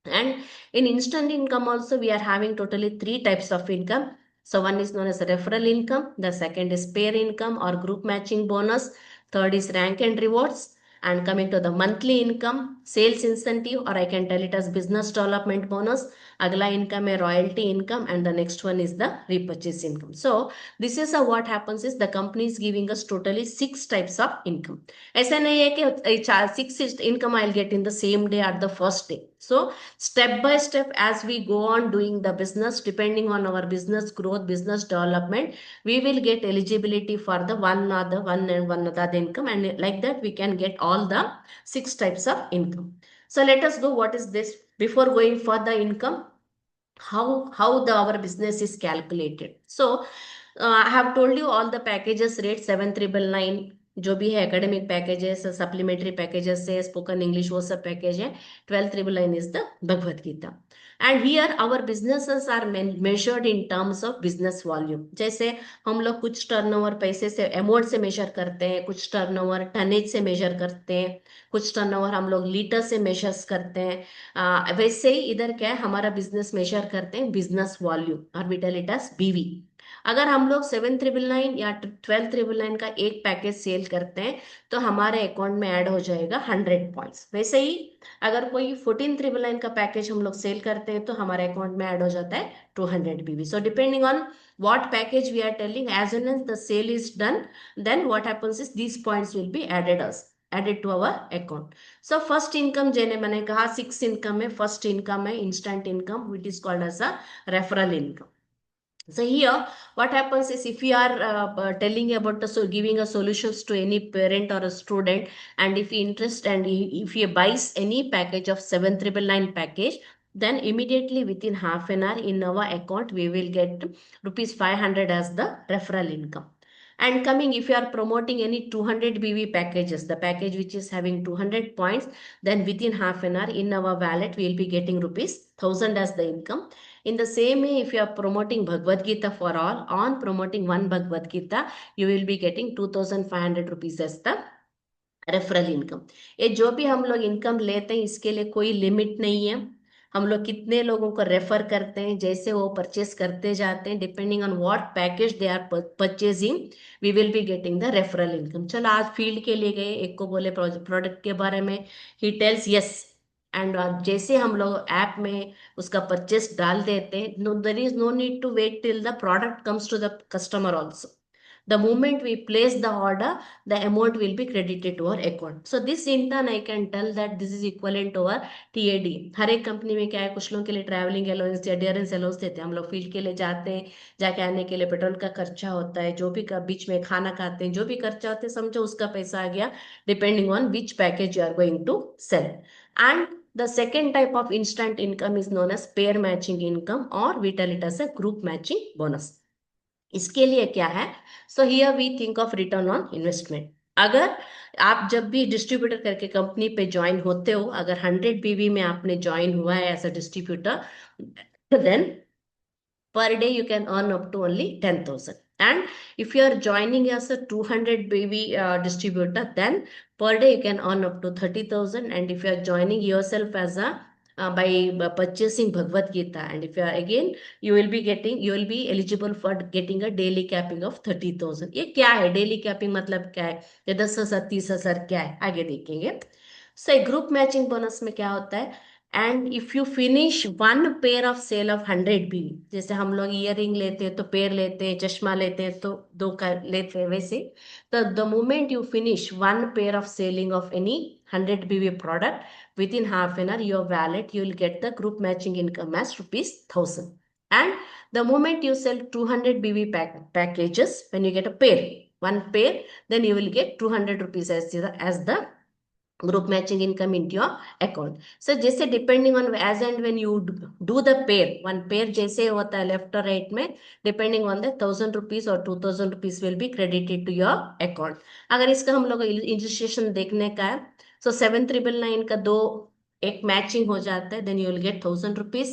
Speaker 2: And in instant income also, we are having totally three types of income. So one is known as referral income, the second is pair income or group matching bonus, third is rank and rewards. And coming to the monthly income, sales incentive, or I can tell it as business development bonus. Agla income है royalty income, and the next one is the repurchase income. So this is what happens is the company is giving us totally six types of income. ऐसा नहीं है कि six income I'll get in the same day at the first day. So step by step, as we go on doing the business, depending on our business growth, business development, we will get eligibility for the one and one other income, and like that we can get all the six types of income. So let us go, what is this. Before going for the income, how the our business is calculated. So I have told you all the packages rate 7,999, जो भी है academic packages, supplementary packages है, spoken English, वो सब package है। 12,999 is the Bhagavad Gita. And here our businesses are measured in terms of business volume. जैसे हम लोग कुछ टर्नओवर पैसे से, अमाउंट से मेजर करते हैं, कुछ टर्नओवर टनेज से मेजर करते हैं, कुछ टर्नओवर हम लोग लीटर से मेजर्स करते हैं। वैसे ही इधर क्या है, हमारा बिजनेस मेजर करते हैं बिजनेस वॉल्यूम, और वी टेल इट एज बीवी। अगर हम लोग 7,999 या 12,999 का एक पैकेज सेल करते हैं तो हमारे अकाउंट में ऐड हो जाएगा 100 पॉइंट्स। वैसे ही अगर कोई 14,999 का पैकेज हम लोग सेल करते हैं तो हमारे अकाउंट में ऐड हो जाता है 200 BV। So depending on what package we are telling, as soon as the sale is done, then what happens is these points will be added to our account. So first income, जैसे मैंने कहा 6 income है, first income है instant income, which is called as a referral income. So here, what happens is if you are telling about the, so giving a solutions to any parent or a student, and if he interest and if he buys any package of 7,999 package, then immediately within half an hour in our account we will get rupees 500 as the referral income. And coming, if you are promoting any 200 BV packages, the package which is having 200 points, then within half an hour in our wallet we will be getting rupees 1,000 as the income. In the same way, if you are promoting Bhagavad Gita for all, on promoting one Bhagavad Gita, you will be getting 2,500 rupees as the referral income. ये जो भी हम लोग income लेते हैं इसके लिए कोई लिमिट नहीं है। हम लोग कितने लोगों को रेफर करते हैं, जैसे वो परचेस करते जाते हैं, depending on what package they are purchasing, we will be getting the referral income. चलो आज फील्ड के लिए गए, एक को बोले प्रोडक्ट के बारे में, ही टेल्स यस, एंड जैसे हम लोग ऐप में उसका परचेस डाल देते हैं, no there is no need to wait till the product comes to the customer also. The moment we place the order, the amount will be credited to our account. So this in turn I can tell that this is equivalent to our TAD। हर एक company में क्या है, कुछ लोगों के लिए travelling allowance या dearness allowance देते हैं। हम लोग फील्ड के लिए जाते हैं, जाके आने के लिए पेट्रोल का खर्चा होता है, जो भी बीच में खाना खाते हैं, जो भी खर्चा होते हैं समझो उसका पैसा आ गया, depending on which package you are going to sell. And the second type of instant income is known as pair matching income, or we tell it as a group matching bonus। इसके लिए क्या है, so here we think of return on investment. अगर आप जब भी distributor करके company पे ज्वाइन होते हो, अगर 100 BV में आपने ज्वाइन हुआ है as a distributor, then per day you can earn up to only 10,000. And if you are joining as a 200 BV distributor, then per day you can earn up to 30,000. And if you are joining yourself as a by purchasing Bhagavad Gita, and if you are again, you will be eligible for getting a daily capping of 30,000। ये क्या है daily capping, मतलब क्या है, ये 10,000 30,000 क्या है आगे देखेंगे। सो ग्रुप मैचिंग बोनस में क्या होता है, and if you finish one pair of sale of 100 BV, जैसे हम लोग इयर रिंग लेते हैं तो पेयर लेते हैं, चश्मा लेते हैं तो दो का लेते हैं, वैसे तो the moment you finish one pair of selling of any 100 BV product, within half an hour your wallet you will get the group matching income as rupees 1,000। And the moment you sell 200 BV packages, when you get a pair, one pair, then you will get 200 rupees as the group matching income into your account। So जैसे depending on as and when you do the pair, one pair जैसे होता है left और right में, depending on the 1,000 rupees और 2,000 rupees will be credited to your account। अगर इसका हम लोग illustration देखने का है, so 7,999 का दो एक मैचिंग हो जाता है, then you will get 1,000 rupees।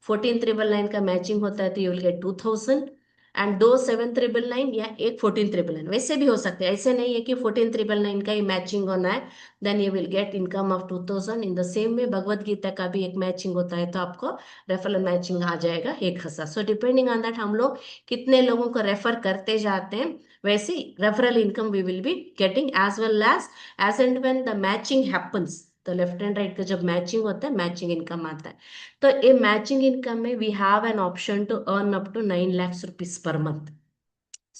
Speaker 2: 14,999 का मैचिंग होता है तो you will get 2,000। एंड दो 7,999 या एक 14,999, वैसे भी हो सकते हैं, ऐसे नहीं है कि 14,999 का ही मैचिंग होना है, then you will get income of 2,000। In the same way Bhagavad Gita का भी एक मैचिंग होता है तो आपको रेफरल मैचिंग आ जाएगा 1,000। सो डिपेंडिंग ऑन दैट हम लोग कितने लोगों को रेफर करते जाते हैं, वैसे referral income we will be getting as well as and when the matching happens. तो लेफ्ट एंड राइट का जब मैचिंग होता है मैचिंग इनकम आता है। तो ये मैचिंग इनकम में we have an option to earn up to 9 lakhs rupees per month।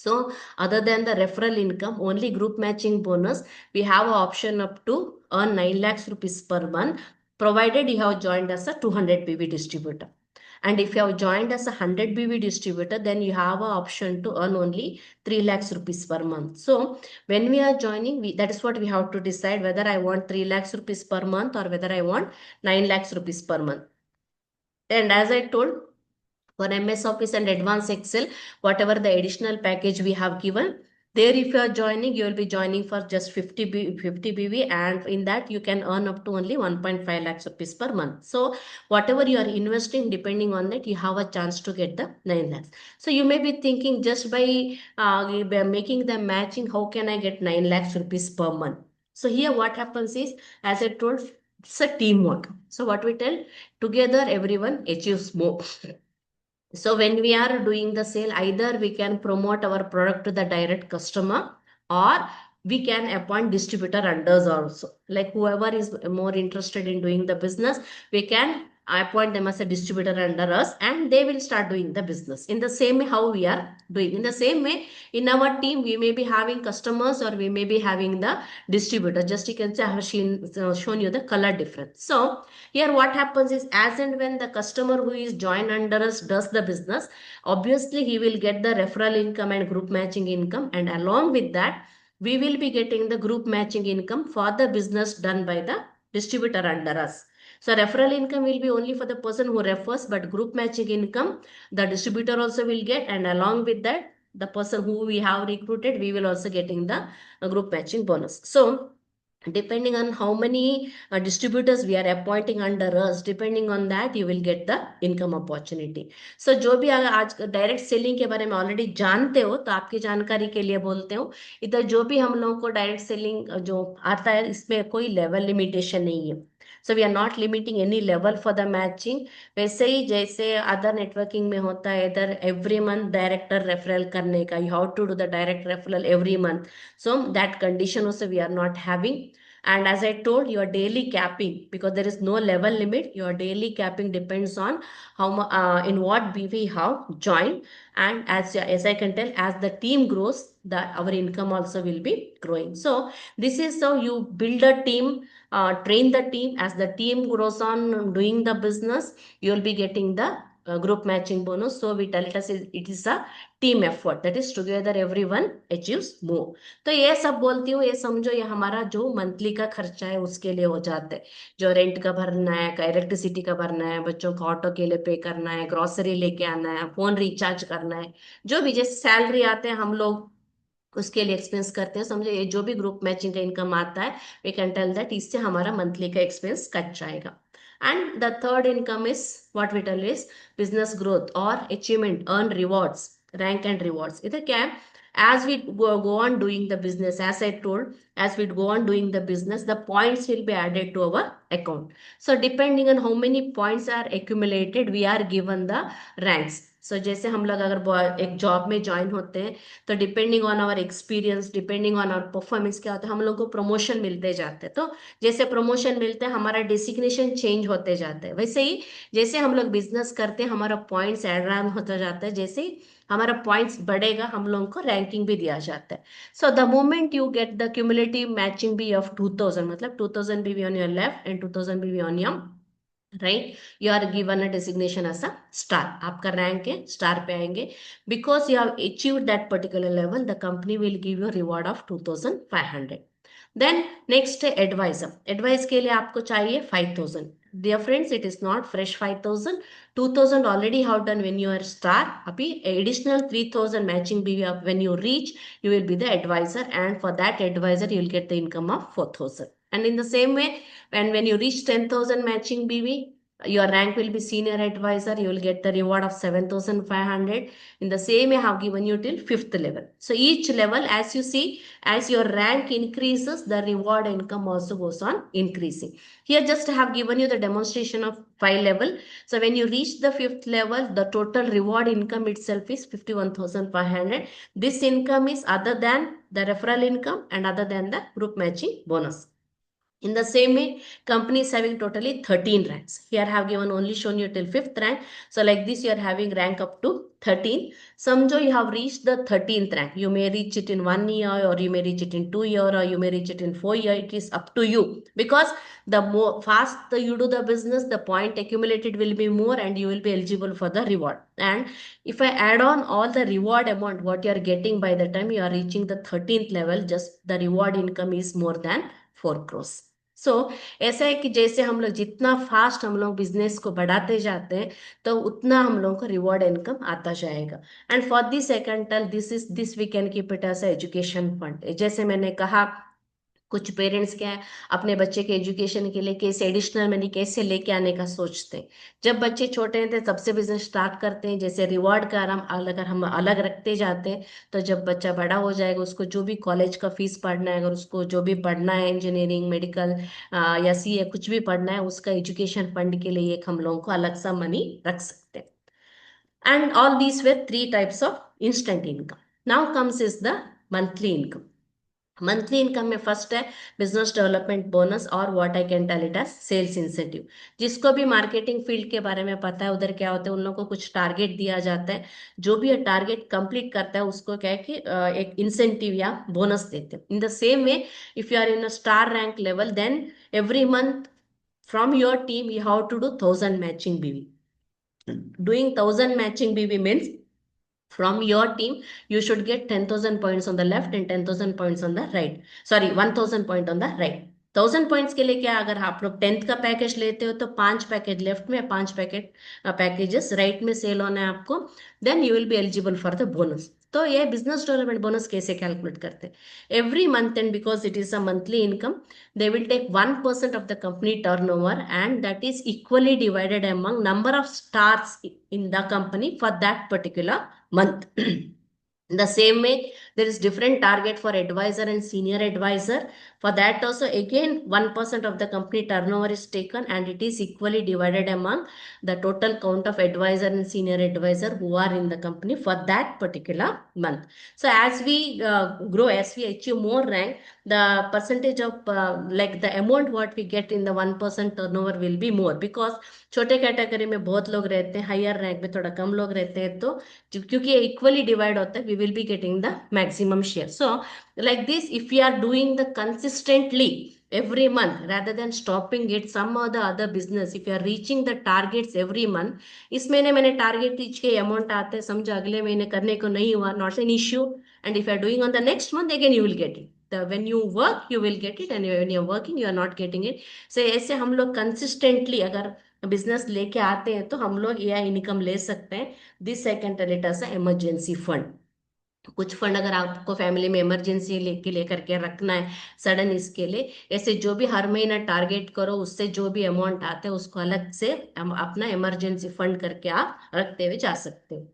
Speaker 2: So other than the referral income, only group matching bonus, we have an option up to earn 9 lakhs rupees per month, provided you have joined as a 200 BV distributor। And if you have joined as a 100 BV distributor, then you have an option to earn only 3 lakhs rupees per month। So when we are joining, that is what we have to decide, whether I want 3 lakhs rupees per month or whether I want 9 lakhs rupees per month। And as I told, for MS Office and Advanced Excel, whatever the additional package we have given, There, if you are joining, you will be joining for just 50 BV, and in that you can earn up to only 1.5 lakhs rupees per month. So whatever you are investing, depending on that, you have a chance to get the 9 lakhs. So you may be thinking, just by making the matching, how can I get 9 lakhs rupees per month? So here what happens is, as I told, it's a teamwork. So what we tell, together everyone achieves more. So when we are doing the sale, either we can promote our product to the direct customer, or we can appoint distributor unders also. Like whoever is more interested in doing the business, we can appoint them as a distributor under us, and they will start doing the business. In the same way how we are doing. In the same way, in our team, we may be having customers or we may be having the distributor. Just you can say I have shown you the color difference. So here what happens is, as and when the customer who is joined under us does the business, obviously he will get the referral income and group matching income, and along with that we will be getting the group matching income for the business done by the distributor under us. So referral income will be only for the person who refers, but group matching income the distributor also will get, and along with that the person who we have recruited, we will also getting the group matching bonus. So depending on how many distributors we are appointing under us, depending on that you will get the income opportunity. So जो भी अगर आज direct selling के बारे में already जानते हो, तो आपकी जानकारी के लिए बोलते हो, इधर जो भी हम लोगों को डायरेक्ट सेलिंग जो आता है, इसमें कोई लेवल लिमिटेशन नहीं है. So we are not limiting any level for the matching. वैसे ही जैसे अदर नेटवर्किंग में होता है, इधर एवरी मंथ डायरेक्टर रेफरल करने का, you how to do the direct referral every month. So that condition also we are not having. And as I told, your daily capping, because there is no level limit, your daily capping depends on in what BV have joined. And as I can tell, as the team grows, that our income also will be growing. So this is how you build a team, train the team. As the team grows on doing the business, you will be getting the group matching bonus. So we tell us it is a team effort, that is together everyone achieves more. तो ये सब बोलती हूँ, ये समझो ये हमारा जो मंथली का खर्चा है उसके लिए हो जाता है. जो रेंट का भरना है, का इलेक्ट्रिसिटी का भरना है, बच्चों का ऑटो के लिए पे करना है, ग्रोसरी लेके आना है, फोन रिचार्ज करना है, जो भी जैसे सैलरी आते हैं हम लोग उसके लिए एक्सपेंस करते हैं. समझो ये जो भी ग्रुप मैचिंग का इनकम आता है, वी कैन टेल दैट इससे हमारा मंथली का एक्सपेंस कट जाएगा. And the third income is what we tell is business growth or achievement, earn rewards, rank and rewards. इधर क्या है, as we go on doing the business, as I told, as we go on doing the business, the points will be added to our account. So depending on how many points are accumulated, we are given the ranks. So जैसे हम लोग अगर एक job में join होते हैं, तो depending on our experience, depending on our performance क्या होता है, हम लोग को प्रमोशन मिलते जाते हैं. तो जैसे प्रमोशन मिलते हैं, हमारा डेसिग्नेशन चेंज होते जाते हैं. वैसे ही जैसे हम लोग बिजनेस करते हैं, हमारा पॉइंट्स एड ऑन होता जाता है. जैसे ही हमारा पॉइंट्स बढ़ेगा, हम लोगों को रैंकिंग भी दिया जाता है. So the moment you get the cumulative matching B of 2000, मतलब 2000 BV on your left and 2000 BV on your right, you are given a designation as a star. आपका रैंक है स्टार पे आएंगे. Because you have achieved that particular level, the company will give you reward of 2500. Then next है advisor. Advice के लिए आपको चाहिए 5000. Dear friends, it is not fresh 5000. 2000 already how done when you are star. अभी additional 3000 matching भी when you reach, you will be the advisor, and for that advisor you will get the income of 4000. And in the same way, when you reach 10,000 matching BV, your rank will be senior advisor, you will get the reward of 7500. In the same way I have given you till fifth level. So each level, as you see, as your rank increases, the reward income also goes on increasing. Here just I have given you the demonstration of 5 level. So when you reach the fifth level, the total reward income itself is 51,500. This income is other than the referral income and other than the group matching bonus. In the same way, company is having totally 13 ranks. Here I have given only shown you till 5th rank. So like this, you are having rank up to 13. Somehow you have reached the 13th rank. You may reach it in 1 year, or you may reach it in 2 year, or you may reach it in 4 year. It is up to you. Because the more fast you do the business, the point accumulated will be more, and you will be eligible for the reward. And if I add on all the reward amount, what you are getting by the time you are reaching the 13th level, just the reward income is more than 4 crores. ऐसा है कि जैसे हम लोग जितना fast हम लोग business को बढ़ाते जाते हैं, तो उतना हम लोगों को रिवॉर्ड इनकम आता जाएगा। And for this second this we can keep it as education fund. जैसे मैंने कहा, कुछ पेरेंट्स क्या है, अपने बच्चे के एजुकेशन के लिए कैसे एडिशनल मनी कैसे लेके आने का सोचते हैं। जब बच्चे छोटे हैं तो तब से बिजनेस स्टार्ट करते हैं, जैसे रिवॉर्ड का आराम अगर हम अलग रखते जाते हैं, तो जब बच्चा बड़ा हो जाएगा, उसको जो भी कॉलेज का फीस पढ़ना है, अगर उसको जो भी पढ़ना है, इंजीनियरिंग, मेडिकल या सीए कुछ भी पढ़ना है, उसका एजुकेशन फंड के लिए एक हम लोगों को अलग सा मनी रख सकते हैं। And all these were three types of instant income. Now comes is the monthly income. Monthly income में फर्स्ट है बिजनेस डेवलपमेंट बोनस, और what I can tell it as sales incentive. जिसको भी मार्केटिंग फील्ड के बारे में पता है, उधर क्या होता है, उन लोगों को कुछ टारगेट दिया जाता है। जो भी टारगेट कंप्लीट करता है उसको क्या है कि एक इंसेंटिव या बोनस देते हैं। In the same way, if you are in a star rank level, then every month from your team you have to do 1000 matching BV। Doing 1000 matching BV means from your team you should get 10,000 points on the left and 10,000 points on the right, sorry 1,000 point on the right। 1,000 points के लिए क्या, अगर आप लोग 10th का package लेते हो तो 5 पैकेज लेफ्ट में, 5 पैकेट पैकेजेस राइट में सेल होना है आपको, then you will be eligible for the bonus. तो ये बिजनेस डेवलपमेंट बोनस कैसे कैलकुलेट करते हैं, every month, and because it is a monthly income, they will take 1% of the company turnover, and that is equally divided among number of stars in the company for that particular month. The same way, there is different target for advisor and senior advisor. For that also, again, 1% of the company turnover is taken, and it is equally divided among the total count of advisor and senior advisor who are in the company for that particular month. So as we grow, as we achieve more rank, the percentage of like the amount what we get in the 1% turnover will be more, because छोटे category में बहुत लोग रहते हैं, higher rank में थोड़ा कम लोग रहते हैं, तो क्योंकि ये इक्वली डिवाइड होता है, we will be getting the maximum share. So like this, if you are doing the consistently every month rather than stopping it some other business, if you are reaching the targets every month, इस महीने मैंने target reach के amount आते हैं, समझो अगले महीने करने को नहीं हुआ, not an issue, and if you are doing on the next month, again you will get it। when you work you will get it, and when you are working you are not getting it। so ऐसे हम लोग consistently अगर business लेके आते हैं तो हम लोग यह इनकम ले सकते हैं। This second tell us emergency fund. कुछ फंड अगर आपको फैमिली में इमरजेंसी लेके लेकर के रखना है, सडन इसके लिए, ऐसे जो भी हर महीना टारगेट करो, उससे जो भी अमाउंट आते हैं उसको अलग से अपना इमरजेंसी फंड करके आप रखते हुए जा सकते हो।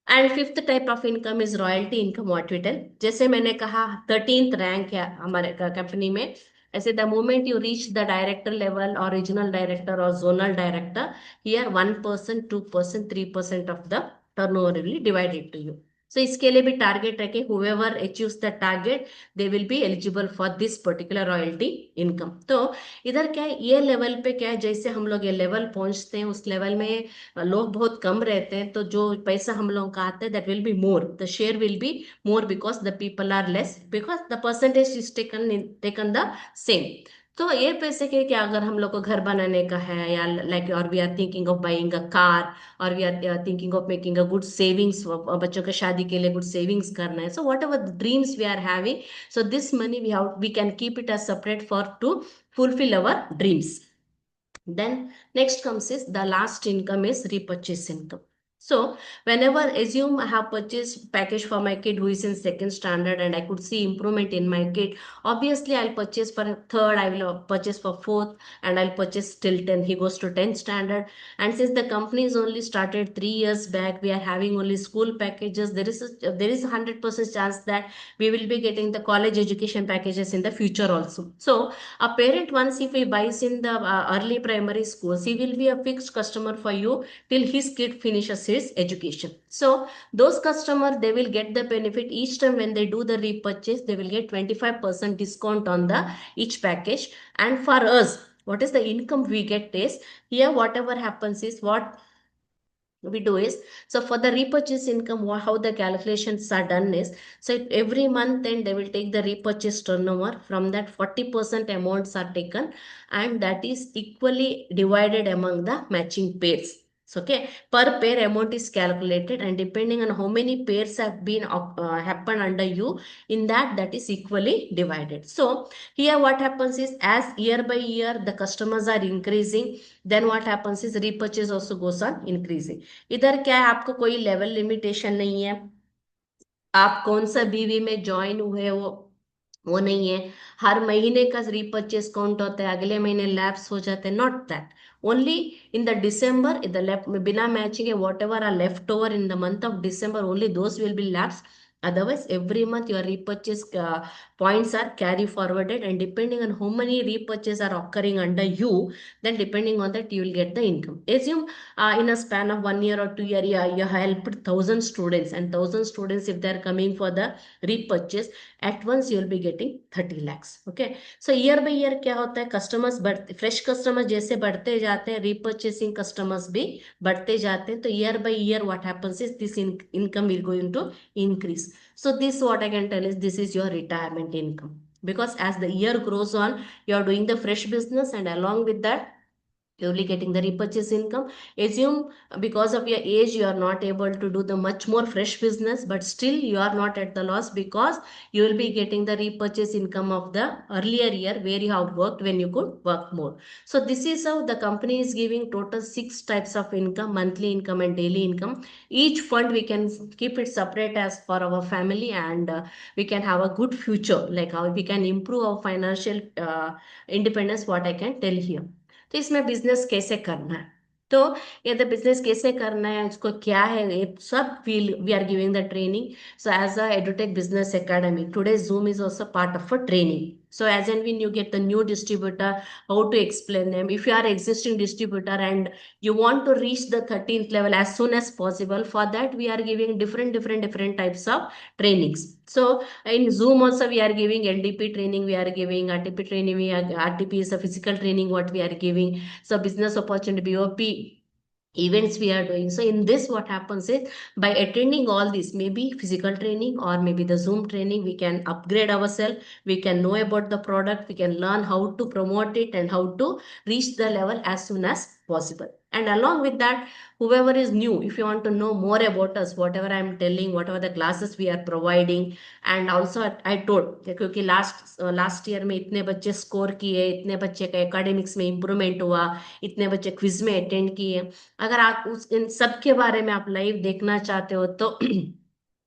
Speaker 2: And fifth type of income is royalty income, what we tell. जैसे मैंने कहा 13th रैंक है हमारे कंपनी में, ऐसे the moment you reach the director level और रीजनल डायरेक्टर और zonal director, here 1%, 2%, 3% of the turnover will divided to you. So इसके लिए भी टारगेट रखे, whoever achieves the target they will be eligible for this particular royalty income। तो इधर क्या है, ये लेवल पे क्या है, जैसे हम लोग ये लेवल पहुंचते हैं, उस लेवल में लोग बहुत कम रहते हैं, तो जो पैसा हम लोगों का आता है that will be more, the share will be more, because the people are less, because the percentage is taken the same. तो ये पैसे के क्या, अगर हम लोग को घर बनाने का है, या लाइक, और we are thinking of buying a car, और we are thinking of making a good savings, बच्चों के शादी के लिए गुड सेविंग्स करना है, so whatever dreams we are having, so this money we can keep it as separate for to fulfill our dreams। Then next comes is the last income is repurchase income. So whenever assume I have purchased package for my kid who is in second standard, and I could see improvement in my kid, obviously I'll purchase for third, I will purchase for fourth, and I'll purchase till 10. He goes to 10th standard. And since the company is only started 3 years back, we are having only school packages. There is a 100% chance that we will be getting the college education packages in the future also. So a parent, once if he buys in the early primary schools, he will be a fixed customer for you till his kid finishes his education. So those customers, they will get the benefit each time when they do the repurchase, they will get 25% discount on the each package. And for us, what is the income we get is, here whatever happens is, what we do is, so for the repurchase income, how the calculations are done is, so every month then they will take the repurchase turnover, from that 40% amounts are taken, and that is equally divided among the matching pairs. So, okay, per pair amount is calculated, and depending on how many pairs have been happened under you, in that is equally divided. So here what happens is, as year by year the customers are increasing, then what happens is repurchase also goes on increasing. इधर क्या है, आपको कोई level limitation नहीं है, आप कौन सा बीवी में ज्वाइन हुए वो नहीं है, हर महीने का रीपर्चेस काउंट होता है, अगले महीने लैप्स हो जाते हैं, not that, only in the December in the left बिना मैचिंग है, whatever are left over in the month of December, only those will be lapse. Otherwise, every month your repurchase points are carry forwarded, and depending on how many repurchases are occurring under you, then depending on that you will get the income. Assume in a span of 1 year or 2 year, you helped 1,000 students, and 1,000 students, if they are coming for the repurchase, at once you will be getting 30 lakhs. Okay, so year by year क्या होता है, customers बढ़ते, fresh customers जैसे बढ़ते जाते हैं, रीपर्चेसिंग customers भी बढ़ते जाते हैं, तो year by year what happens is this income will going to increase. So this what I can tell is, this is your retirement income, because as the year grows on, you are doing the fresh business, and along with that you will be getting the repurchase income. Assume because of your age you are not able to do the much more fresh business, but still you are not at the loss, because you will be getting the repurchase income of the earlier year where you have worked when you could work more. So this is how the company is giving total 6 types of income: monthly income and daily income. Each fund we can keep it separate as for our family, and we can have a good future, like how we can improve our financial independence, what I can tell here. तो इसमें business कैसे करना है, तो ये the business कैसे करना है, इसको क्या है, ये सब we are giving the training. So as a edutech business academy, today's Zoom is also part of a training. So as and when you get the new distributor, how to explain them, if you are existing distributor and you want to reach the 13th level as soon as possible, for that we are giving different types of trainings. So in Zoom also we are giving LDP training, we are giving RTP training, RTP is a physical training what we are giving. So business opportunity, BOP events we are doing. So in this what happens is, by attending all this, maybe physical training or maybe the Zoom training, we can upgrade ourselves, we can know about the product, we can learn how to promote it and how to reach the level as soon as possible. And along with that, whoever is new, if you want to know more about us, whatever I am telling, whatever the classes we are providing, and also I told क्योंकि last year में इतने बच्चे score किए, इतने बच्चे का academics में improvement हुआ, इतने बच्चे क्विज में अटेंड किए, अगर आप उस इन सब के बारे में आप लाइव देखना चाहते हो तो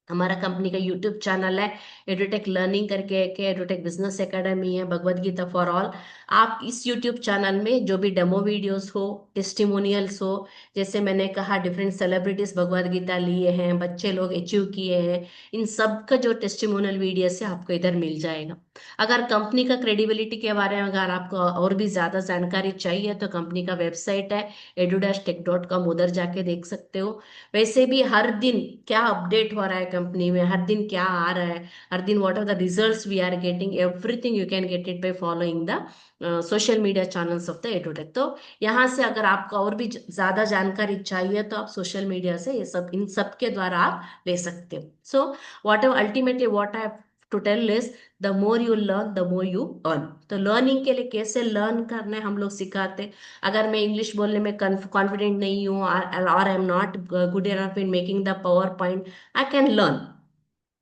Speaker 2: हमारा कंपनी का यूट्यूब चैनल है, एडुटेक लर्निंग करके एक एडुटेक बिजनेस एकेडमी है, भगवत गीता फॉर ऑल. आप इस यूट्यूब चैनल में जो भी डेमो वीडियोस हो, टेस्टिमोनियल्स हो, जैसे मैंने कहा डिफरेंट सेलिब्रिटीज भगवत गीता लिए हैं, बच्चे लोग अचीव किए हैं, इन सब का जो टेस्टिमोनियल वीडियोस है आपको इधर मिल जाएगा. अगर कंपनी का क्रेडिबिलिटी के बारे में अगर आपको और भी ज्यादा जानकारी चाहिए, तो कंपनी का वेबसाइट है edu-tech.com, उधर जाके देख सकते हो. वैसे भी हर दिन क्या अपडेट हो रहा है कंपनी में, हर दिन क्या आ रहा है, हर दिन what are the results we are getting, everything you can get it by following the social media channels of the Edutech. तो यहाँ से अगर आपको और भी ज्यादा जानकारी चाहिए, तो आप सोशल मीडिया से ये सब इन सब के द्वारा आप ले सकते हो. So whatever ultimately what I to tell is, the more you learn the more you earn. तो लर्निंग के लिए कैसे लर्न करना है हम लोग सिखाते. अगर मैं इंग्लिश बोलने में कॉन्फिडेंट नहीं हूँ, और I am not good enough in making the power point, I can learn.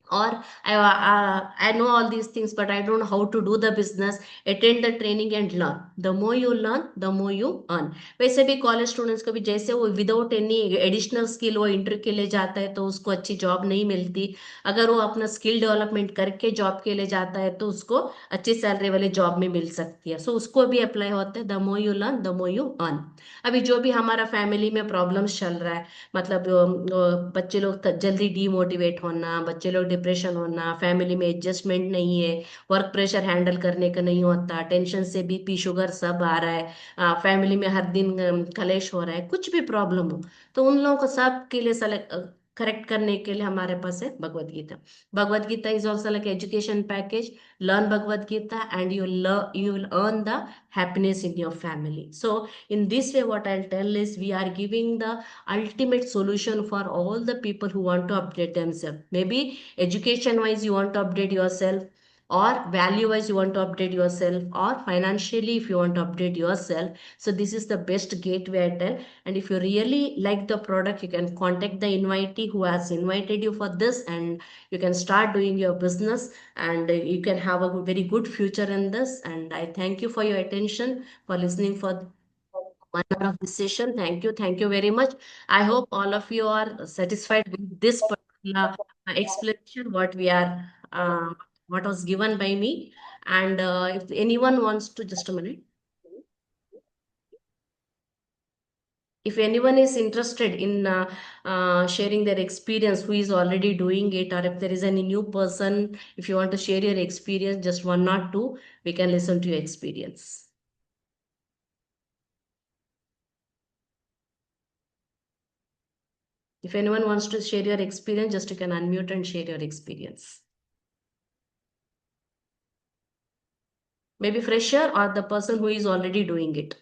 Speaker 2: Or I know all these things, but I don't know how to do the business. Attend the training and learn. The more you learn, the more you earn. वैसे भी college students को भी, जैसे वो without any additional skill वो interview के लिए जाता है तो उसको अच्छी जॉब नहीं मिलती. अगर वो अपना स्किल डेवलपमेंट करके जॉब के लिए जाता है तो उसको अच्छी सैलरी वाली जॉब में मिल सकती है. सो उसको भी अप्लाई होता है, the more you learn the more you earn. अभी जो भी हमारा फैमिली में प्रॉब्लम्स चल रहा है, मतलब बच्चे लोग जल्दी डीमोटिवेट होना, बच्चे लोग डिप्रेशन होना, फैमिली में एडजस्टमेंट नहीं है, वर्क प्रेशर हैंडल करने का नहीं होता, टेंशन से बीपी शुगर सब आ रहा है, फैमिली में हर दिन कलेश हो रहा है, कुछ भी प्रॉब्लम हो, तो उन लोगों को सब के लिए करेक्ट करने के लिए हमारे पास है Bhagavad Gita. Bhagavad Gita is also like education package. Learn Bhagavad Gita and you will earn the happiness in your family. So in this way what I'll tell is, we are giving the ultimate solution for all the people who want to update themselves. Maybe education wise you want to update yourself, or value wise you want to update yourself, or financially if you want to update yourself. So this is the best gateway I tell. And if you really like the product, you can contact the invitee who has invited you for this, and you can start doing your business, and you can have a very good future in this. And I thank you for your attention, for listening for 1 hour of this session. Thank you very much. I hope all of you are satisfied with this particular explanation, what was given by me. And if anyone wants to, just a minute. If anyone is interested in sharing their experience, who is already doing it, or if there is any new person, if you want to share your experience, just one or two, we can listen to your experience. If anyone wants to share your experience, just you can unmute and share your experience. Maybe fresher or the person who is already doing it.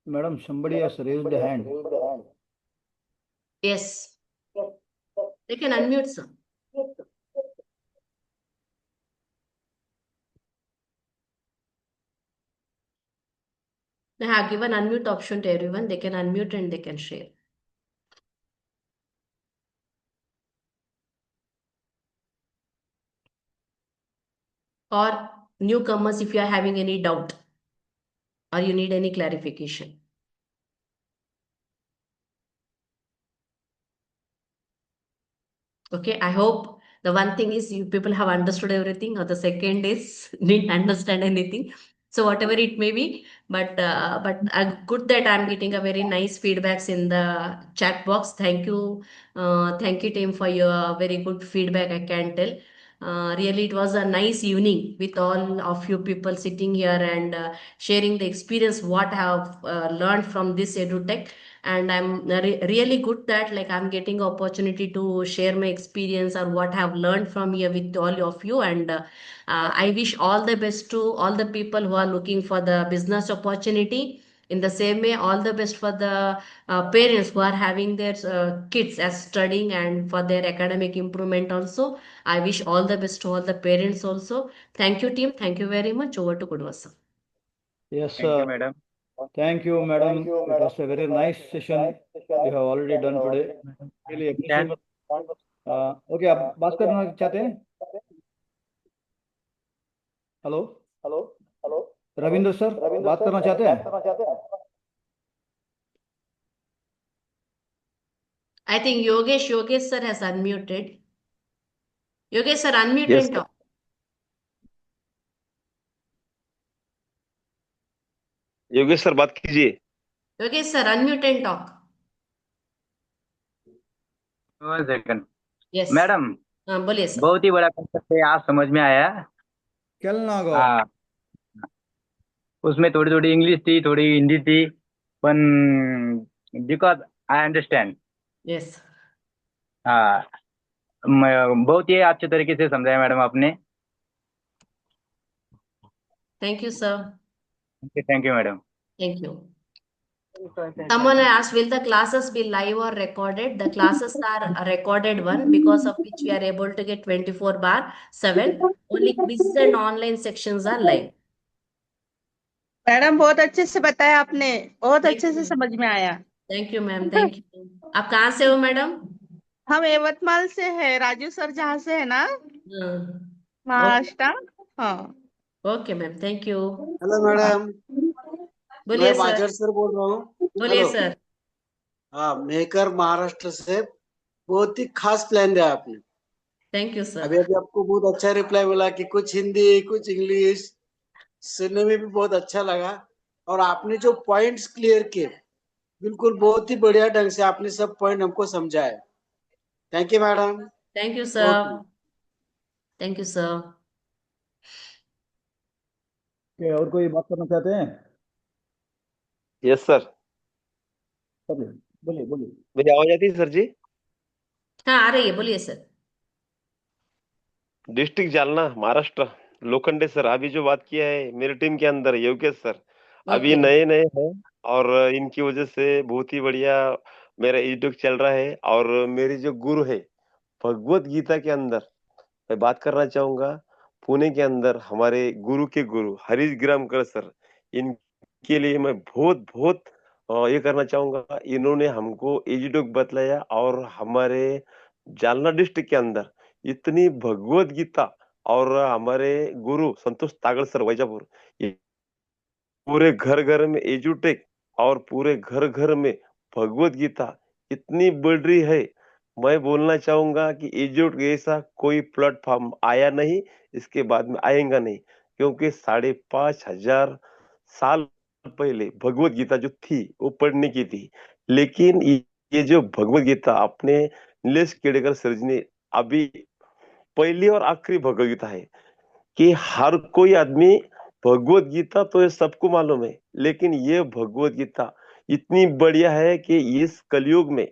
Speaker 1: Madam, somebody has raised the hand.
Speaker 2: Yes. They can unmute, sir. They have given unmute option to everyone. They can unmute and they can share. Or newcomers, if you are having any doubt or you need any clarification. Okay, I hope the one thing is you people have understood everything, or the second is didn't understand anything. So whatever it may be, but good that I'm getting a very nice feedbacks in the chat box. Thank you team for your very good feedback. I can tell. Really, it was a nice evening with all of you people sitting here and sharing the experience what I have learned from this edutech. And I'm really good that like I'm getting opportunity to share my experience or what I've learned from here with all of you. And I wish all the best to all the people who are looking for the business opportunity. In the same way, all the best for the parents who are having their kids as studying and for their academic improvement also. I wish all the best to all the parents also. Thank you, team. Thank you very much. Over to Kudwasa.
Speaker 1: Yes,
Speaker 3: Thank you, madam.
Speaker 1: thank you, madam. It was a very nice session you have already done today. Really appreciate. Okay, आप बात करना चाहते हैं? Hello Ravindra sir, बात करना चाहते हैं?
Speaker 2: I think Yogesh sir has unmuted. Yogesh sir, unmute
Speaker 3: Yes,
Speaker 2: and talk.
Speaker 3: Yogesh sir बात कीजिए।
Speaker 2: Yogesh sir, unmute and talk.
Speaker 3: 1 second.
Speaker 2: Yes.
Speaker 3: Madam,
Speaker 2: बोलिए सर.
Speaker 3: बहुत ही बड़ा कंसेप्ट है, आज समझ में आया।
Speaker 1: केलनागो.
Speaker 3: हाँ, उसमें थोड़ी थोड़ी इंग्लिश थी, थोड़ी हिंदी थी, पण बिकॉज आई अंडरस्टैंड।
Speaker 2: Yes.
Speaker 3: हाँ, बहुत ही अच्छे तरीके से समझाया मैडम आपने।
Speaker 2: Thank you, sir.
Speaker 3: Thank you madam.
Speaker 2: Thank you. Someone asked, will the classes be live or recorded? The classes are a recorded one, because of which we are able to get 24/7. Only quizzes and online sections are live.
Speaker 4: Madam बहुत अच्छे से बताया आपने, बहुत
Speaker 2: Thank
Speaker 4: अच्छे
Speaker 2: you,
Speaker 4: से
Speaker 2: ma'am.
Speaker 4: समझ में आया।
Speaker 2: Thank you, ma'am. Thank you. आप कहाँ से हो, मैडम?
Speaker 4: हम यवतमाल से है, राजू सर जहाँ से है ना, महाराष्ट्र। हाँ,
Speaker 2: okay ma'am, thank you.
Speaker 5: Hello madam,
Speaker 2: बोलिए
Speaker 5: मैं
Speaker 2: सर.
Speaker 5: बाजर सर बोल रहा हूँ।
Speaker 2: बोलिए
Speaker 5: हेलो।
Speaker 2: सर.
Speaker 5: हाँ, मेकर महाराष्ट्र से। बहुत ही खास प्लान दिया आपने।
Speaker 2: थैंक यू
Speaker 5: अभी
Speaker 2: सर.
Speaker 5: अभी आपको बहुत अच्छा रिप्लाई मिला कि कुछ हिंदी कुछ इंग्लिश, सुनने में भी बहुत अच्छा लगा। और आपने जो पॉइंट्स क्लियर किए, बिल्कुल बहुत ही बढ़िया ढंग से आपने सब पॉइंट हमको समझाए। Thank you madam.
Speaker 2: Thank you sir. Thank you sir.
Speaker 1: और कोई बात करना चाहते हैं?
Speaker 3: Yes sir.
Speaker 1: बोलिए बोलिए।
Speaker 3: मेरी आवाज आती है सर जी?
Speaker 2: हाँ, आ रही है, बोलिए sir.
Speaker 3: District Jalna, Maharashtra, Lokhande sir. अभी जो बात किया है मेरी टीम के अंदर योगेश सर, अभी
Speaker 2: ओके.
Speaker 3: नए नए हैं,
Speaker 6: और इनकी वजह से बहुत ही बढ़िया मेरा यूट्यूब चल रहा है। और मेरी जो गुरु है भगवत गीता के अंदर मैं बात करना चाहूंगा। पुणे के अंदर हमारे गुरु के गुरु हरीश ग्रामकर सर, इनके लिए मैं बहुत बहुत ये करना चाहूंगा। इन्होंने हमको एजुटॉक बतलाया और हमारे जालना डिस्ट्रिक्ट के अंदर इतनी भगवत गीता, और हमारे गुरु संतोष तागड़ सर वैजापुर, ये पूरे घर घर में एजुटेक और पूरे घर घर में भगवत गीता इतनी बढ़ रही है। मैं बोलना चाहूंगा कि एजुट ऐसा कोई प्लेटफॉर्म आया नहीं, इसके बाद में आएगा नहीं, क्योंकि 5,500 साल पहले भगवत गीता जो थी वो पढ़ने की थी। लेकिन ये जो भगवत गीता अपने नीलेश केड़ेकर सर जी ने अभी पहली और आखिरी भगवत गीता है कि हर कोई आदमी भगवत गीता तो ये सबको मालूम है, लेकिन ये भगवत गीता इतनी बढ़िया है कि इस कलयुग में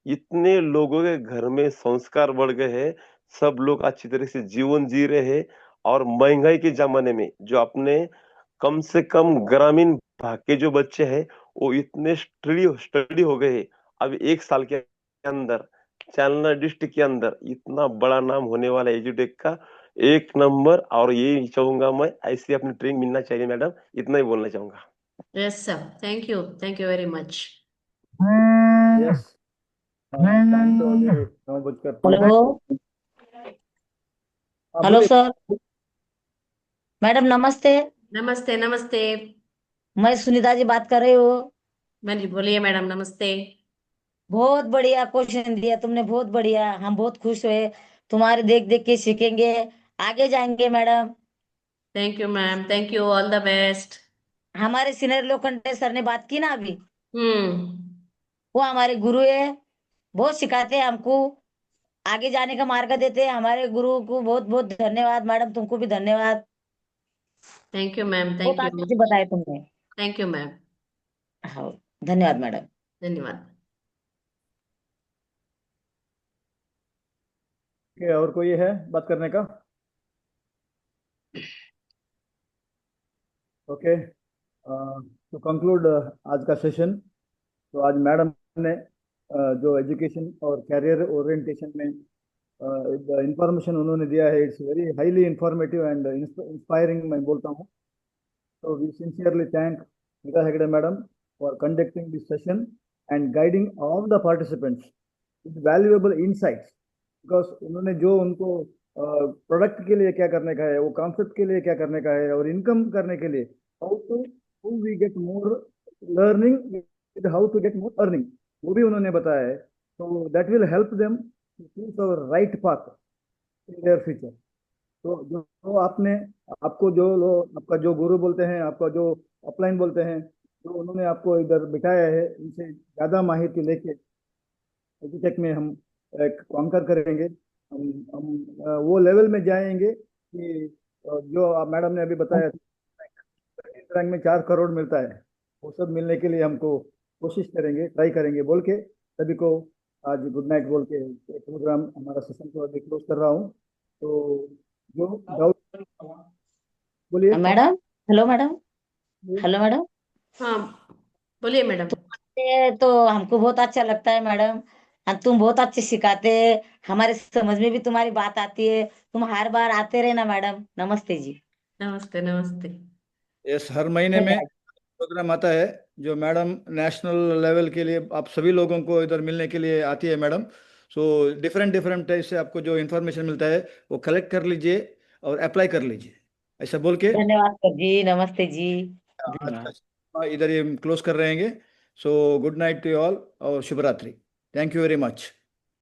Speaker 6: इतने लोगों के घर में संस्कार बढ़ गए हैं, सब लोग अच्छी तरह से जीवन जी रहे हैं। और महंगाई के जमाने में जो अपने कम से कम ग्रामीण भाग के जो बच्चे हैं वो इतने स्टडी हो गए हैं। अब 1 साल के अंदर जालना डिस्ट्रिक्ट के अंदर इतना बड़ा नाम होने वाला एजुटेक का 1 नंबर। और ये चाहूंगा मैं ऐसी अपनी ट्रेनिंग मिलना चाहिए मैडम, इतना ही बोलना चाहूंगा।
Speaker 2: Yes, sir. Thank you very much.
Speaker 1: Yes, time तो अभी 9:05।
Speaker 7: हेलो
Speaker 1: हाँ
Speaker 7: हेलो
Speaker 1: बोलिए।
Speaker 7: सर, मैडम नमस्ते।
Speaker 2: नमस्ते नमस्ते।
Speaker 7: मैं सुनीता जी बात कर रही हूँ।
Speaker 2: मैंने बोलिए मैडम, नमस्ते।
Speaker 7: बहुत बढ़िया क्वेश्चन दिया तुमने, बहुत बढ़िया, हम बहुत खुश हुए। तुम्हारे देख देख के सीखेंगे, आगे जाएंगे madam.
Speaker 2: Thank you ma'am, thank you, all the best.
Speaker 7: हमारे सीनियर लोखंडे सर ने बात की ना अभी,
Speaker 2: हम्म।
Speaker 7: वो हमारे गुरु है, बहुत सिखाते हैं हमको, आगे जाने का मार्ग देते हैं। हमारे गुरु को बहुत बहुत धन्यवाद मैडम, तुमको भी धन्यवाद।
Speaker 2: थैंक यू मैम,
Speaker 7: बहुत
Speaker 2: थैंक यू।
Speaker 7: अच्छे से बताया तुमने।
Speaker 2: Thank you ma'am.
Speaker 7: हाँ, धन्यवाद मैडम।
Speaker 2: धन्यवाद।
Speaker 1: और कोई है बात करने का? ओके, तो कंक्लूड आज का सेशन। तो आज मैडम ने जो एजुकेशन और कैरियर ओरिएंटेशन में इंफॉर्मेशन उन्होंने दिया है, it's very highly informative and inspiring मैं बोलता हूँ। So we sincerely thank Nita Hegde madam for conducting this session and guiding all the participants with valuable insights, because उन्होंने जो उनको प्रोडक्ट के लिए क्या करने का है, वो कॉन्सेप्ट के लिए क्या करने का है, और इनकम करने के लिए how we get more learning, how to get more earning, वो भी उन्होंने बताया है। तो that will help them to choose our right path in their future. तो जो आपने, आपको जो लोग, आपका जो गुरु बोलते हैं, आपका जो अपलाइन बोलते हैं, तो उन्होंने आपको इधर बिठाया है, इनसे ज़्यादा माहिती लेके एजुटेक में हम कॉन्कर करेंगे। हम वो लेवल में जाएंगे कि जो आप मैडम ने अभी बताया रैंक में 4 करोड़ मिलता है, वो सब मिलने के लिए हमको कोशिश करेंगे, ट्राई करेंगे बोल के सभी को आज गुड नाइट बोल के प्रोग्राम, हमारा सेशन को अभी क्लोज कर रहा हूँ। तो जो डाउट बोलिए
Speaker 7: madam, hello madam, hello madam.
Speaker 2: हाँ बोलिए मैडम।
Speaker 7: ये तो हमको बहुत अच्छा लगता है मैडम, तुम बहुत अच्छे सिखाते हैं, हमारे समझ में भी तुम्हारी बात आती है, तुम हर बार आते रहना मैडम। नमस्ते जी।
Speaker 2: नमस्ते नमस्ते।
Speaker 1: यस, हर महीने में प्रोग्राम आता है जो मैडम नेशनल लेवल के लिए आप सभी लोगों को इधर मिलने के लिए आती है madam. So different different type से आपको जो इन्फॉर्मेशन मिलता है वो कलेक्ट कर लीजिए और अप्लाई कर लीजिए, ऐसा बोल के
Speaker 7: धन्यवाद सर जी, नमस्ते जी,
Speaker 1: आज
Speaker 7: धन्यवाद।
Speaker 1: का इधर ये क्लोज कर रहेंगे। So good night to all और शुभ रात्रि। Thank you very much.